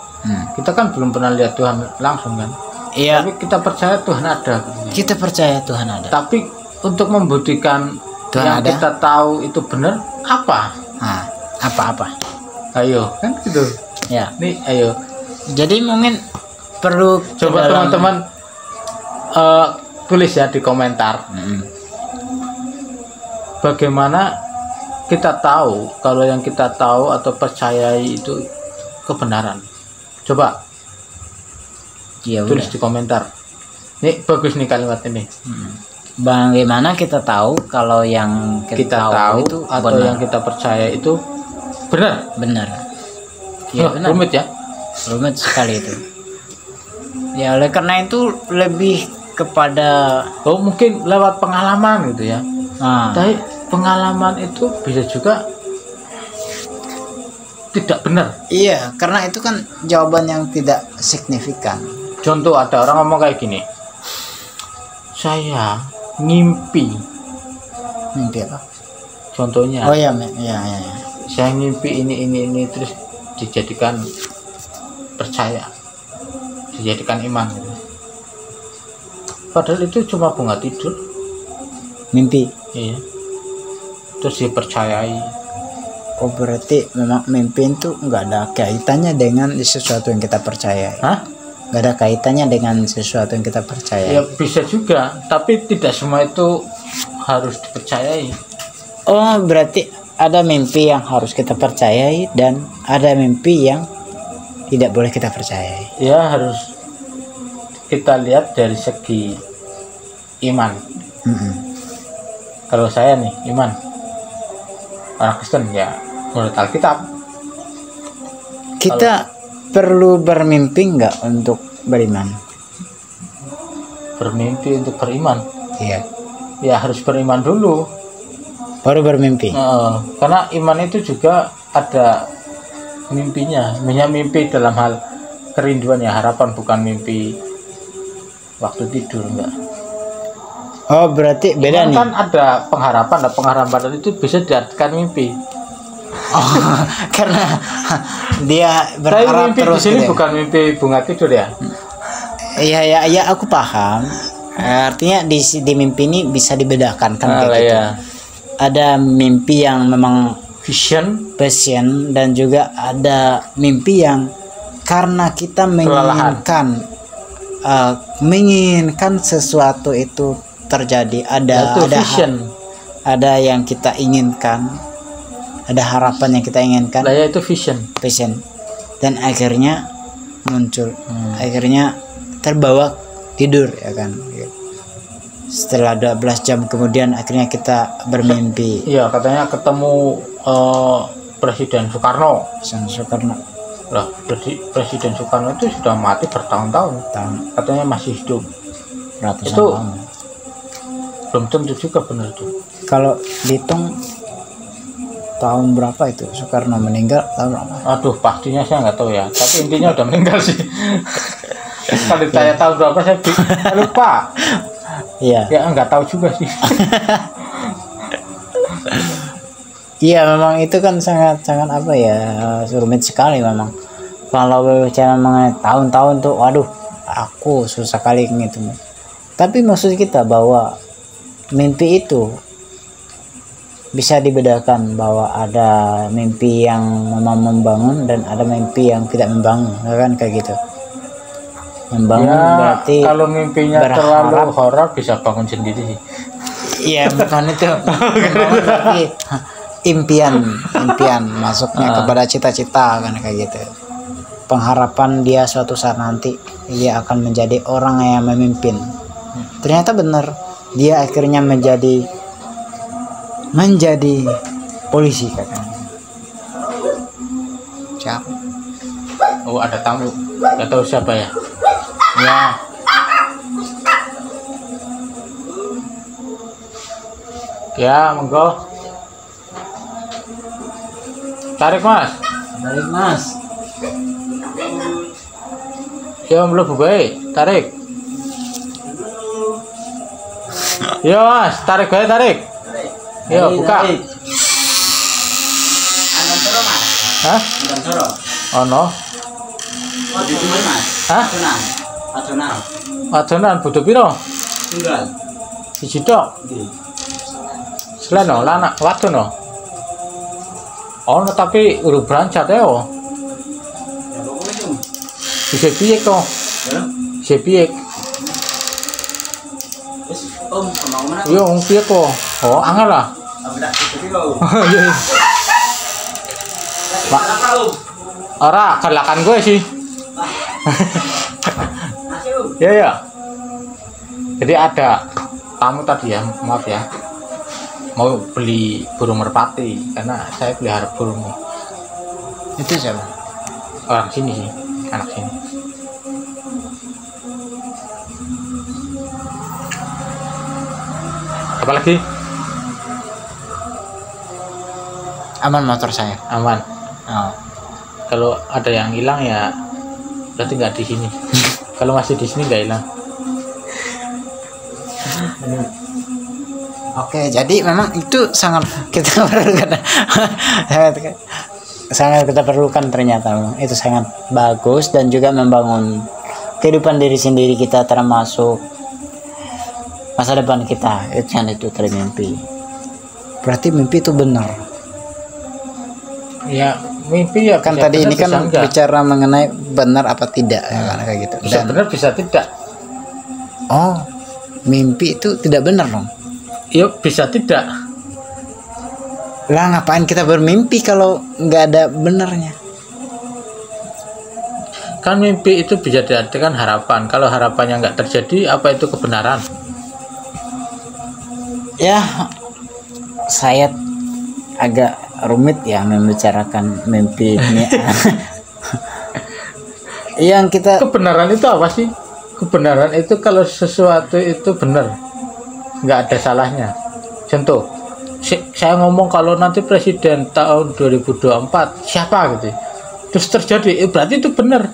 kita kan belum pernah lihat Tuhan langsung kan. Iya. Tapi kita percaya Tuhan ada. Kita percaya Tuhan ada. Tapi untuk membuktikan Tuhan yang ada? kita tahu itu benar apa? Apa? Ayo kan gitu. Ya. Nih ayo. Jadi mungkin perlu coba teman-teman tulis ya di komentar. Bagaimana kita tahu kalau yang kita tahu atau percayai itu kebenaran? Coba tulis di komentar. Nih bagus nih kalimat ini. Bagaimana kita tahu kalau yang kita tahu itu atau benar, yang kita percaya itu benar? Ya, benar. Rumit ya? Rumit sekali itu. Ya oleh karena itu lebih kepada mungkin lewat pengalaman gitu ya. Tapi pengalaman itu bisa juga tidak benar. Iya, karena itu kan jawaban yang tidak signifikan. Contoh ada orang ngomong kayak gini, saya ngimpi apa? Contohnya. Iya. Saya ngimpi ini terus dijadikan percaya, dijadikan iman. Padahal itu cuma bunga tidur. Mimpi. Iya. Terus dipercayai. Oh berarti memang mimpi itu nggak ada kaitannya dengan sesuatu yang kita percaya. Nggak ada kaitannya dengan sesuatu yang kita percaya. Ya bisa juga, tapi tidak semua itu harus dipercayai. Oh berarti ada mimpi yang harus kita percayai dan ada mimpi yang tidak boleh kita percayai. Ya harus kita lihat dari segi iman. Kalau saya nih iman orang Kristen ya menurut Alkitab. Kita perlu bermimpi nggak untuk beriman? Bermimpi untuk beriman? Iya. Ya harus beriman dulu. Baru bermimpi. Karena iman itu juga ada mimpinya. Mimpi dalam hal kerinduan ya, harapan, bukan mimpi waktu tidur, enggak. Oh berarti beda nih. Kan ada pengharapan itu bisa diartikan mimpi. Karena dia berharap mimpi terus di sini gitu. Bukan mimpi bunga tidur ya. Iya aku paham. Artinya di mimpi ini bisa dibedakan kan kayak gitu. Ya. ada mimpi yang memang Vision. passion, dan juga ada mimpi yang karena kita menginginkan sesuatu itu terjadi. Itu vision. Ada yang kita inginkan, ada harapan yang kita inginkan, Lah itu vision. passion, dan akhirnya muncul, akhirnya terbawa tidur ya kan. Setelah 12 jam kemudian akhirnya kita bermimpi. Iya, katanya ketemu Presiden Soekarno. Soekarno Lah, Presiden Soekarno itu sudah mati bertahun-tahun. Katanya masih hidup. ratusan Itu tahun. belum tentu juga benar itu. Kalau dihitung tahun berapa itu Soekarno meninggal, tahun berapa? Aduh, pastinya saya nggak tahu ya. Tapi intinya udah meninggal sih. Kalau ditanya tahun berapa saya lupa. Iya. Ya nggak tahu juga sih. Iya, memang itu kan sangat apa ya, rumit sekali memang. Kalau berbicara mengenai tahun-tahun tuh, waduh, aku susah kali ngitung. Tapi maksud kita bahwa mimpi itu bisa dibedakan, bahwa ada mimpi yang memang membangun dan ada mimpi yang tidak membangun, ya kan kayak gitu. Membangun Ya, berarti kalau mimpinya terlalu horor bisa bangun sendiri sih. iya, bukan itu. Membangun berarti impian masuknya kepada cita-cita kan kayak gitu. Pengharapan dia suatu saat nanti dia akan menjadi orang yang memimpin. Ternyata benar, dia akhirnya menjadi polisi katanya. Siapa? Oh, ada tamu. Nggak tahu siapa ya. Ya, Ya, monggo. Tarik, Mas. balik Mas. Ya, belum baik. Tarik. Yo, Mas, tarik baik, tarik. Yo, buka. Hah? Oh, no. Hah? Adonan butuh piro? Siji tok. Selain no, lanang wadon no. Oh, no, tapi urung berancat ya. Oh. Bisa piye kok? Bisa piye? Yo, piye kok? Oh, angel lah. Iya. Ora, kelakan gue sih. Ya ya. Jadi ada tamu tadi ya, maaf ya. Mau beli burung merpati karena saya pelihara burung. Itu siapa? Orang sini sih, anak sini. Apalagi? Aman motor saya. Aman. Oh. Kalau ada yang hilang ya berarti nggak di sini. Kalau masih di sini nggak hilang. Oke, jadi memang itu sangat kita perlukan. Sangat kita perlukan ternyata, memang itu sangat bagus dan juga membangun kehidupan diri sendiri kita, termasuk masa depan kita. Itu tadi mimpi. Berarti mimpi itu benar. Ya mimpi ya Kan bisa tadi benar, ini kan bisa enggak. bicara mengenai benar apa tidak ya kan kayak gitu. Bisa Dan benar bisa tidak. oh, mimpi itu tidak benar dong. Ya bisa tidak. Lah ngapain kita bermimpi kalau nggak ada benarnya? Kan mimpi itu bisa diartikan harapan. Kalau harapannya nggak terjadi, apa itu kebenaran? Ya, saya agak rumit ya membicarakan mimpi ini. Yang kita Kebenaran itu apa sih? Kebenaran itu kalau sesuatu itu benar, nggak ada salahnya. Contoh, saya ngomong kalau nanti presiden tahun 2024 siapa gitu, terus terjadi, berarti itu benar.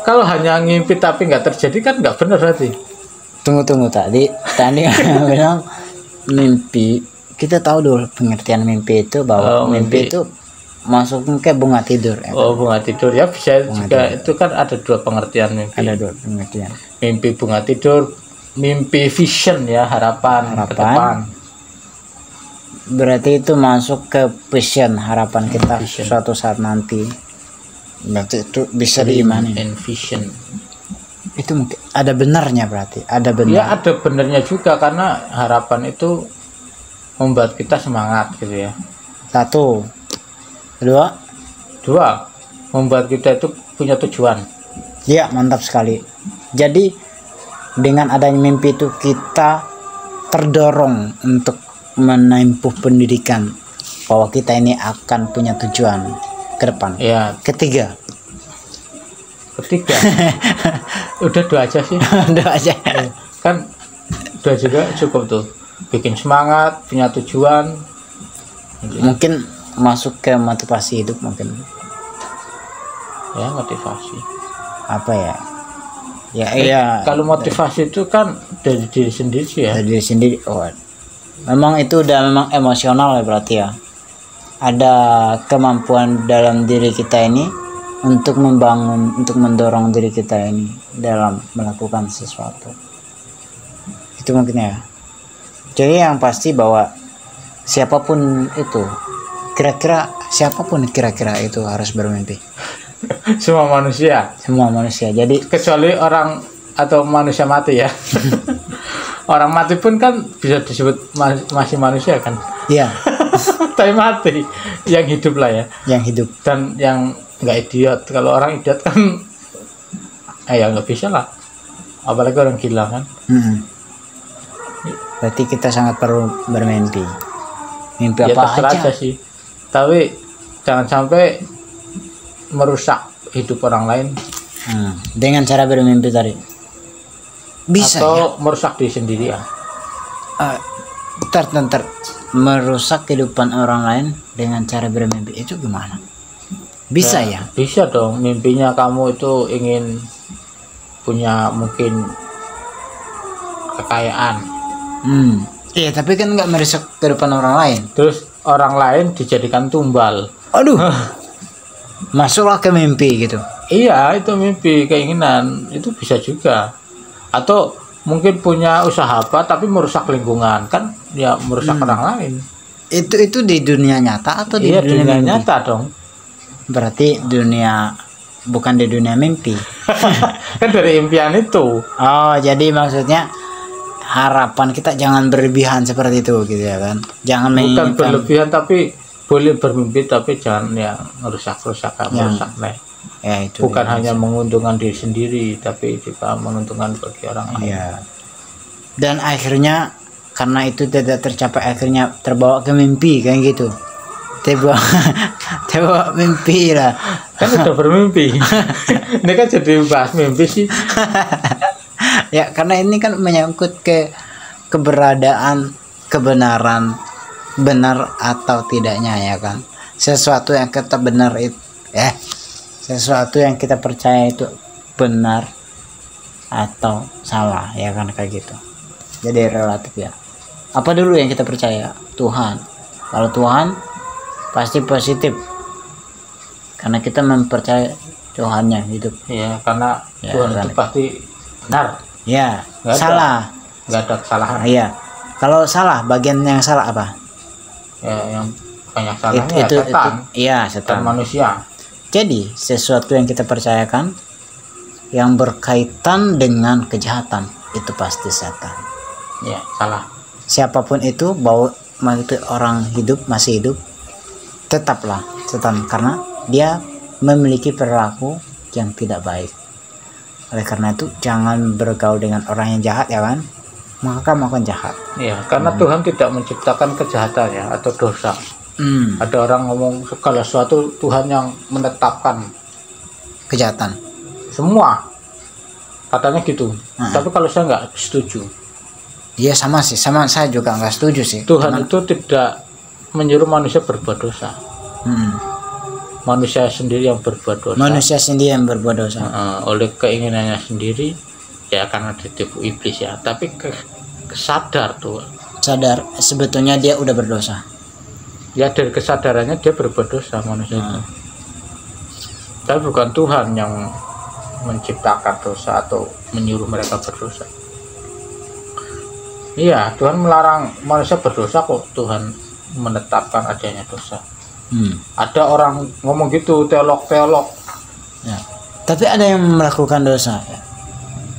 Kalau hanya ngimpi tapi nggak terjadi kan nggak benar berarti. tunggu tadi bilang mimpi. Kita tahu dulu pengertian mimpi itu, bahwa mimpi itu masuk ke bunga tidur. Ya, Oh, bunga tidur ya bisa Bunga juga tidur. itu kan ada dua pengertian mimpi. ada dua pengertian. Mimpi bunga tidur, mimpi vision ya harapan ke Harapan. depan. Berarti itu masuk ke vision, harapan kita Vision. suatu saat nanti. Berarti itu bisa diimani. Envision. Itu mungkin ada benarnya, berarti ada Ya benar. ada benernya juga, karena harapan itu membuat kita semangat gitu ya. Satu, kedua, Dua, membuat kita itu punya tujuan. ya mantap sekali. Jadi dengan adanya mimpi itu kita terdorong untuk menempuh pendidikan, bahwa kita ini akan punya tujuan ke depan. Ya, Ketiga, ketiga. Udah dua aja sih. udah aja. Kan dua juga cukup tuh. Bikin semangat, punya tujuan. Mungkin masuk ke motivasi hidup, mungkin Ya, motivasi. apa ya? Ya, iya. Kalau motivasi itu kan dari diri sendiri sih ya. Dari diri sendiri. Oh, memang itu udah memang emosional ya, berarti ya. Ada kemampuan dalam diri kita ini untuk membangun, untuk mendorong diri kita ini dalam melakukan sesuatu. Itu mungkin ya. Jadi yang pasti bahwa siapapun itu, kira-kira siapapun kira-kira itu harus bermimpi. Semua manusia, Semua manusia. Jadi kecuali orang atau manusia mati ya. Orang mati pun kan bisa disebut masih manusia kan. ya, Tapi mati, yang hidup lah ya. yang hidup. Dan yang nggak idiot. Kalau orang idiot kan ya nggak bisa lah, apalagi orang gila kan. Berarti kita sangat perlu bermimpi. Mimpi Ya apa terserah aja. aja sih, tapi jangan sampai merusak hidup orang lain Dengan cara bermimpi tadi. Bisa atau ya. merusak diri sendiri ya. Ntar merusak kehidupan orang lain dengan cara bermimpi itu gimana? Bisa ya? Bisa dong, mimpinya kamu itu ingin punya mungkin kekayaan, Iya, tapi kan nggak merusak kehidupan orang lain. terus orang lain dijadikan tumbal. Aduh. Masuklah ke mimpi gitu. Iya, itu mimpi, keinginan, itu bisa juga. Atau mungkin punya usaha apa tapi merusak lingkungan, kan ya merusak orang lain. Itu di dunia nyata atau di Iya, dunia dunia mimpi? nyata dong. Berarti dunia, bukan di dunia mimpi. Kan dari impian itu. Oh, jadi maksudnya harapan kita jangan berlebihan seperti itu gitu ya kan? Jangan Bukan menginginkan. berlebihan, tapi boleh bermimpi, tapi jangan yang merusak-rusak, merusak lain. Ya itu. Bukan ya. hanya menguntungkan diri sendiri, tapi juga menguntungkan bagi orang lain. Iya. Dan akhirnya karena itu tidak tercapai, akhirnya terbawa ke mimpi kayak gitu. Terbawa mimpi lah. Kan udah bermimpi. Ini kan jadi bahas mimpi sih. Ya karena ini kan menyangkut ke keberadaan, kebenaran, benar atau tidaknya ya kan. Sesuatu yang kita benar itu sesuatu yang kita percaya itu benar atau salah ya kan, kayak gitu. Jadi relatif ya. Apa dulu yang kita percaya? Tuhan. Kalau Tuhan pasti positif. Karena kita mempercayai Tuhannya hidup. Ya, karena Ya, Tuhan kan. itu pasti benar. Ya, Nggak ada. salah. Nggak ada kesalahan. Iya. Kalau salah, bagian yang salah apa? Ya, yang banyak salahnya setan iya, dan setan. manusia. Jadi, sesuatu yang kita percayakan yang berkaitan dengan kejahatan itu pasti setan. Ya, salah. Siapapun itu, mau itu orang hidup, masih hidup, tetaplah setan karena dia memiliki perilaku yang tidak baik. Oleh karena itu, jangan bergaul dengan orang yang jahat ya kan? Maka makan jahat. Ya, karena Tuhan tidak menciptakan kejahatan ya atau dosa. Ada orang ngomong segala sesuatu Tuhan yang menetapkan Kejahatan. semua, katanya gitu. Tapi kalau saya nggak setuju. Iya sama sih, sama saya juga nggak setuju sih. Tuhan itu tidak menyuruh manusia berbuat dosa. Manusia sendiri yang berbuat dosa. Manusia sendiri yang berbuat dosa. Oleh keinginannya sendiri ya, karena ditipu iblis ya. Tapi kesadar tuh. Sadar sebetulnya dia udah berdosa. Ya dari kesadarannya dia berbuat dosa manusia itu. Tapi bukan Tuhan yang menciptakan dosa atau menyuruh mereka berdosa. Iya, Tuhan melarang manusia berdosa kok. Tuhan menetapkan adanya dosa. Hmm. Ada orang ngomong gitu, teolog Ya. Tapi ada yang melakukan dosa ya.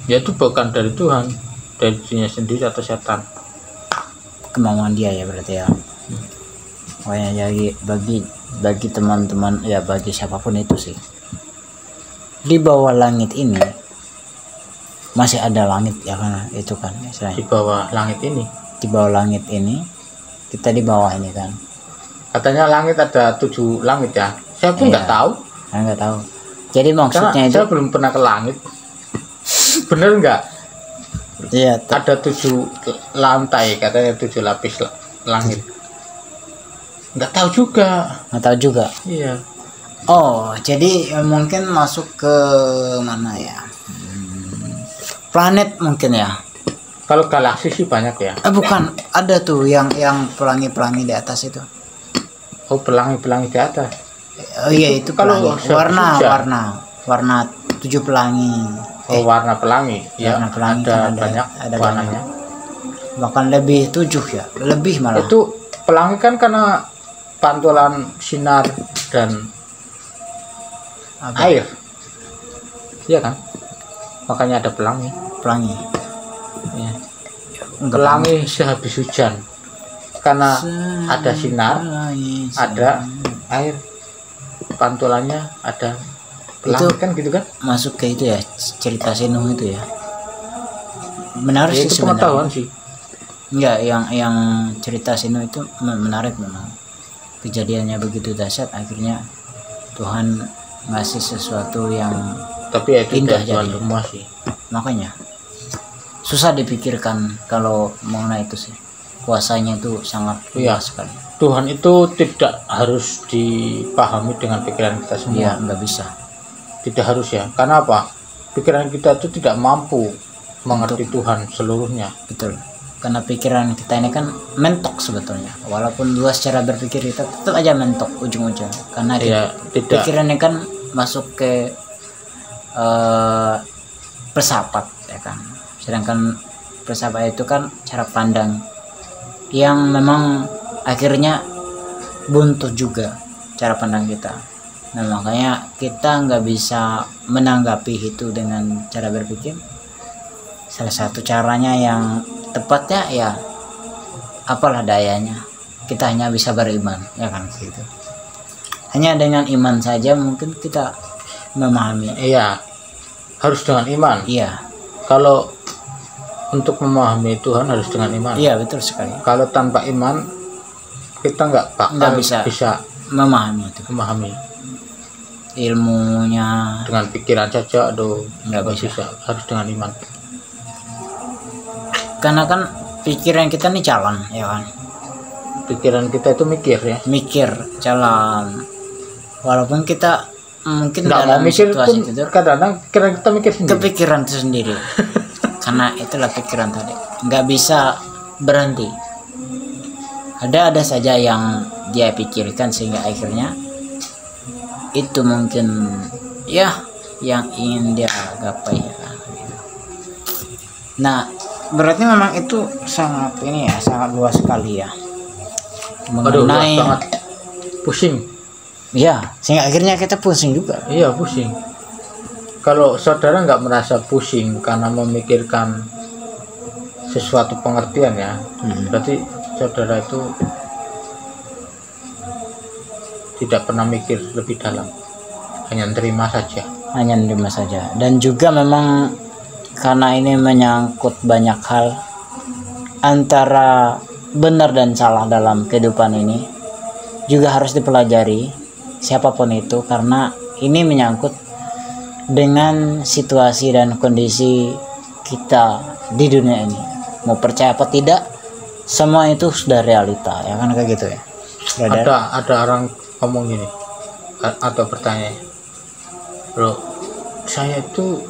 ya itu bukan dari Tuhan, dari dirinya sendiri atau setan. Kemauan dia ya berarti ya. Makanya jadi bagi teman-teman ya, bagi siapapun itu sih, di bawah langit ini masih ada langit ya kan, itu kan Di istilahnya. bawah langit ini Di bawah langit ini, kita di bawah ini kan. katanya langit ada 7 langit ya, saya pun nggak Iya. tahu Saya nggak tahu. Jadi karena maksudnya itu saya belum pernah ke langit. Bener nggak? iya Ada 7 lantai, katanya 7 lapis langit. Nggak tahu juga. nggak tahu juga. Iya. Oh, jadi mungkin masuk ke mana ya? Planet mungkin ya. Kalau galaksi sih banyak ya. Bukan, ada tuh yang pelangi-pelangi di atas itu. Oh, pelangi-pelangi di atas. Oh iya, itu Kalau pelangi. hujan. Warna 7 pelangi. Oh, warna pelangi. Ya, warna pelangi ada kan banyak ada warnanya. Bahkan lebih 7 ya, lebih malah. Itu pelangi kan karena pantulan sinar dan Apa? air. Iya kan? Makanya ada pelangi. Pelangi. Ya. Enggak Pelangi sehabis hujan. Karena ada sinar, pelangi. ada air. Pantulannya ada pelangi Itu- kan gitu kan? Masuk ke itu ya, cerita Sinuh itu ya. Menarik Ya, sih itu pengetahuan sebenarnya. sih. Enggak, yang cerita Sinuh itu menarik memang. Kejadiannya begitu dahsyat, akhirnya Tuhan ngasih sesuatu yang Tapi ya itu Indah dari Tuhan jadi. semua sih. makanya susah dipikirkan kalau mengenai itu sih. Kuasanya itu sangat Iya. luas sekali. Tuhan itu tidak harus dipahami dengan pikiran kita semua. Iya, nggak bisa. Tidak harus ya. Karena apa? Pikiran kita itu tidak mampu mengerti Tuhan seluruhnya. Betul. Karena pikiran kita ini kan mentok sebetulnya. Walaupun luas cara berpikir kita, tetap aja mentok ujung-ujung. Karena Iya, tidak. pikirannya kan masuk ke filsafat ya kan. Sedangkan filsafat itu kan cara pandang yang memang akhirnya buntu juga cara pandang kita. Nah makanya kita nggak bisa menanggapi itu dengan cara berpikir. Salah satu caranya yang tepatnya ya apalah dayanya, kita hanya bisa beriman ya kan gitu. Hanya dengan iman saja mungkin kita memahami. Iya. Harus dengan iman. Iya, Kalau untuk memahami Tuhan harus dengan iman. iya betul sekali. Kalau tanpa iman kita nggak bakal Nggak bisa. memahami Memahami itu ilmunya. dengan pikiran saja. Aduh, Nggak nggak bisa. bisa. Harus dengan iman. Karena kan pikiran kita nih jalan ya kan, Pikiran kita itu mikir ya. mikir jalan. Walaupun kita mungkin Nggak mau dalam mikir situasi pun tidur kadang-kadang pikiran kita mikir sendiri. kepikiran itu sendiri. Karena itulah pikiran tadi, nggak bisa berhenti. Ada saja yang dia pikirkan sehingga akhirnya itu mungkin ya yang ingin dia gapai ya kan. Nah berarti memang itu sangat ini ya, sangat luas sekali ya Aduh, luas mengenai banget. Pusing. ya, sehingga akhirnya kita pusing juga. Iya, pusing. Kalau saudara nggak merasa pusing karena memikirkan sesuatu pengertian ya, berarti saudara itu tidak pernah mikir lebih dalam, hanya terima saja. Hanya menerima saja. Dan juga memang karena ini menyangkut banyak hal antara benar dan salah dalam kehidupan ini, juga harus dipelajari siapapun itu, karena ini menyangkut dengan situasi dan kondisi kita di dunia ini. Mau percaya apa tidak, semua itu sudah realita ya kan, kayak gitu ya. Ada orang ngomong gini atau bertanya, bro, saya itu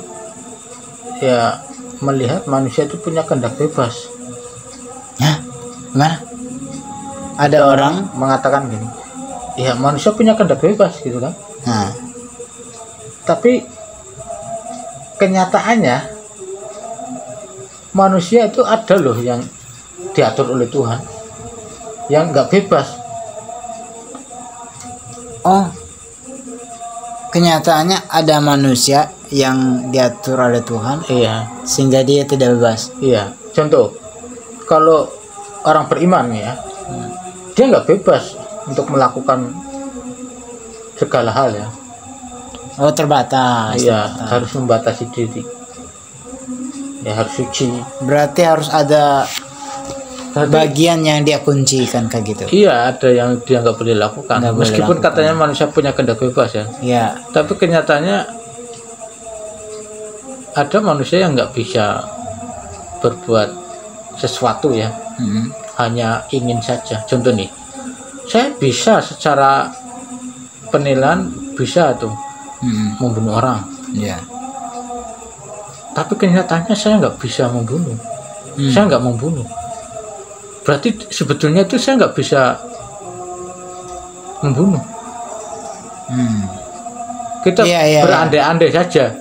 ya melihat manusia itu punya kehendak bebas. Hah? Gimana? Ada orang Mengatakan gini, ya manusia punya kehendak bebas gitu kan, nah, tapi kenyataannya manusia itu ada loh yang diatur oleh Tuhan. yang nggak bebas. Oh, kenyataannya ada manusia yang diatur oleh Tuhan Iya, sehingga dia tidak bebas. iya. Contoh, kalau orang beriman ya, dia nggak bebas untuk melakukan segala hal ya. Oh, terbatas. Iya, terbatas. harus membatasi diri. Ya harus suci. Berarti harus ada Tadi- bagian yang dia kuncikan kayak gitu. Iya, ada yang dia nggak boleh lakukan. Nggak boleh Meskipun lakukan. katanya manusia punya kehendak bebas ya, Ya, tapi kenyataannya ada manusia yang nggak bisa berbuat sesuatu ya, hanya ingin saja. Contoh nih, saya bisa secara penilaian bisa tuh membunuh orang, ya. tapi kenyataannya saya nggak bisa membunuh. Saya nggak membunuh. Berarti sebetulnya itu saya nggak bisa membunuh. Kita Iya, iya, berandai-andai saja.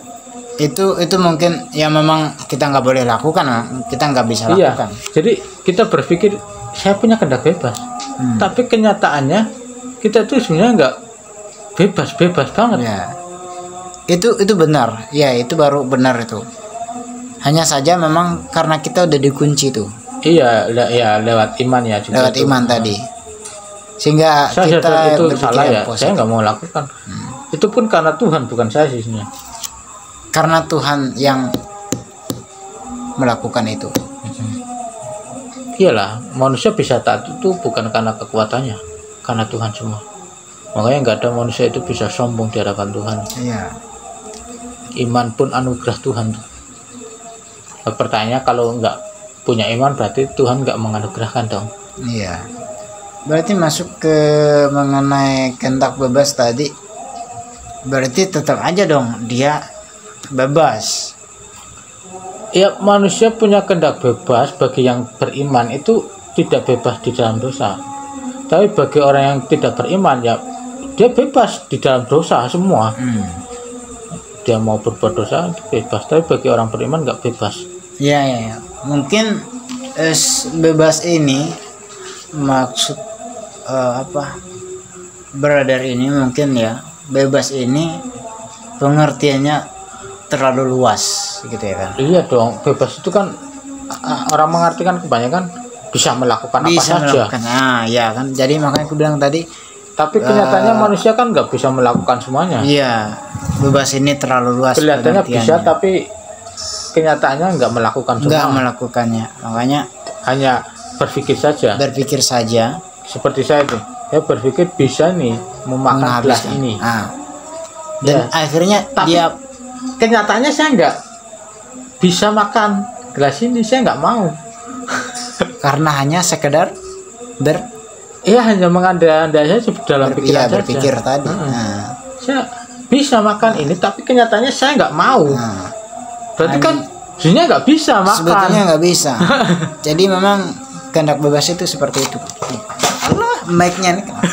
Itu mungkin yang memang kita nggak boleh lakukan, kita nggak bisa Iya. lakukan. Jadi kita berpikir saya punya kehendak bebas, tapi kenyataannya kita tuh sebenarnya nggak bebas banget. Ya, itu benar. Ya, itu baru benar itu. Hanya saja memang karena kita udah dikunci tuh Iya, ya lewat iman ya juga. lewat itu. iman tadi, sehingga Saya kita sadar itu berpikir salah yang ya. Saya positif. nggak mau lakukan. Itu pun karena Tuhan, bukan saya sih sebenarnya. Karena Tuhan yang melakukan itu. Iyalah, manusia bisa taat itu bukan karena kekuatannya, karena Tuhan semua. Makanya nggak ada manusia itu bisa sombong di hadapan Tuhan. Iya. Iman pun anugerah Tuhan. Nah, pertanyaannya kalau nggak punya iman berarti Tuhan nggak menganugerahkan dong. Iya. Berarti masuk ke mengenai kehendak bebas tadi. Berarti tetap aja dong dia bebas. Ya, manusia punya kehendak bebas. Bagi yang beriman itu tidak bebas di dalam dosa. Tapi bagi orang yang tidak beriman ya dia bebas di dalam dosa semua. Dia mau berbuat dosa bebas. Tapi bagi orang beriman nggak bebas. Iya, ya, ya. Mungkin bebas ini maksud beredar ini mungkin ya, bebas ini pengertiannya terlalu luas gitu ya kan. Iya dong, bebas itu kan orang mengartikan kebanyakan bisa melakukan apa Bisa saja. melakukan. Nah, ya kan. Jadi makanya aku bilang tadi, Tapi kenyataannya manusia kan nggak bisa melakukan semuanya. iya, bebas ini terlalu luas. Kelihatannya bisa, pengertiannya. tapi kenyataannya nggak melakukan Nggak semua. melakukannya. Makanya Hanya berpikir saja. berpikir saja Seperti saya tuh, saya berpikir bisa nih memakan gelas menghabiskan. ini. Ah. Dan akhirnya Tapi dia kenyataannya saya nggak bisa makan gelas ini, saya nggak mau. karena hanya sekedar Iya, hanya mengandai-andai saja dalam pikiran saja. berpikir tadi. Nah, Saya bisa makan ini, tapi kenyataannya saya nggak mau. nah, Berarti kan sebenarnya nggak bisa makan. sebetulnya nggak bisa. Jadi memang kehendak bebas itu seperti itu. Allah, mic-nya nih kenapa?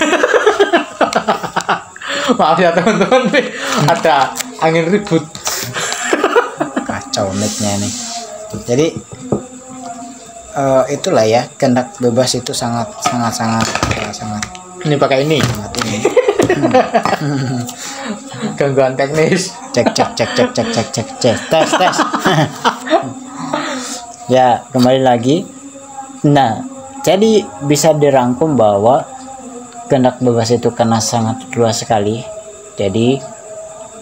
Maaf ya teman-teman, nih ada angin ribut. Kacau mic-nya nih. Jadi itulah ya, kehendak bebas itu sangat Ini pakai ini, ini. gangguan teknis. Cek tes. Ya, kembali lagi. Nah, jadi bisa dirangkum bahwa kehendak bebas itu karena sangat luas sekali. Jadi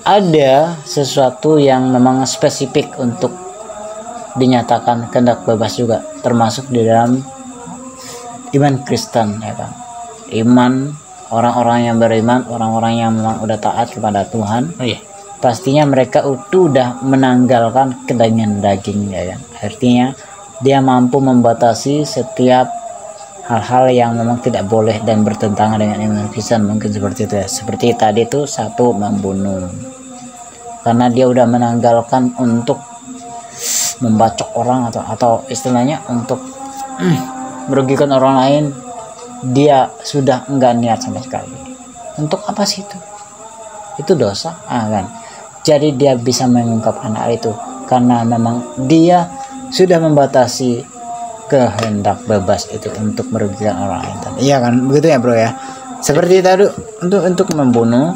ada sesuatu yang memang spesifik untuk dinyatakan kehendak bebas juga, termasuk di dalam iman Kristen ya kan. Iman orang-orang yang beriman, orang-orang yang memang udah taat kepada Tuhan, Oh iya. pastinya mereka itu udah menanggalkan kedagingan daging ya kan. Artinya dia mampu membatasi setiap hal-hal yang memang tidak boleh dan bertentangan dengan iman Kristen, mungkin seperti itu ya. Seperti tadi itu, satu, membunuh, karena dia udah menanggalkan untuk membacok orang atau istilahnya untuk merugikan orang lain. Dia sudah enggak niat sama sekali. Untuk apa sih itu? Itu dosa kan. Jadi dia bisa mengungkapkan hal itu karena memang dia sudah membatasi kehendak bebas itu untuk merugikan orang lain. Iya kan, begitu ya bro ya. Seperti tadi untuk membunuh,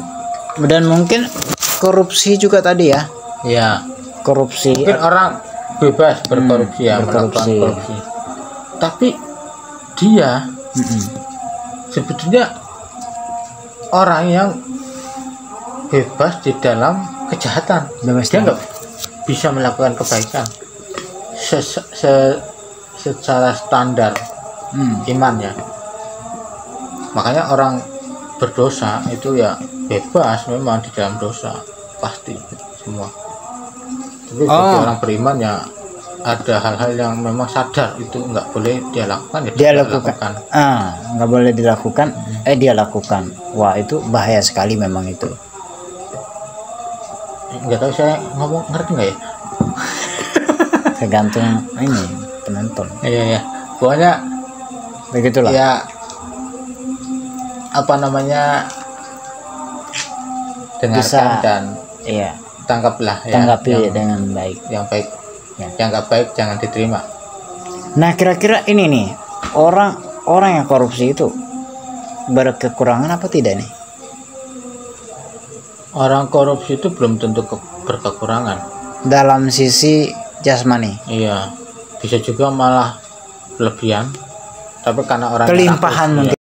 dan mungkin korupsi juga tadi ya. Ya, Korupsi. mungkin orang bebas berkorupsi ya, melakukan berkorupsi. korupsi. Tapi dia sebetulnya orang yang bebas di dalam kejahatan. Bebas Dia dalam- nggak bisa melakukan kebaikan secara standar imannya. Makanya orang berdosa itu ya bebas memang di dalam dosa, pasti semua. Tapi bagi orang beriman ya ada hal-hal yang memang sadar itu nggak boleh dia lakukan, ya Dia tidak lakukan. Nggak boleh dilakukan. Dia lakukan. Wah, itu bahaya sekali memang itu. Nggak tahu saya ngomong ngerti nggak ya? Tergantung ini penonton. Iya ya, pokoknya Begitulah. ya apa namanya, dengarkan Bisa. dan Iya. tangkaplah ya, Tanggapi yang, dengan baik. yang baik, Ya. yang nggak baik jangan diterima. Nah, kira-kira ini nih, orang yang korupsi itu berkekurangan apa tidak nih? Orang korupsi itu belum tentu berkekurangan. Dalam sisi jasmani, Iya, bisa juga malah kelebihan. Tapi karena orang kelimpahan mungkin.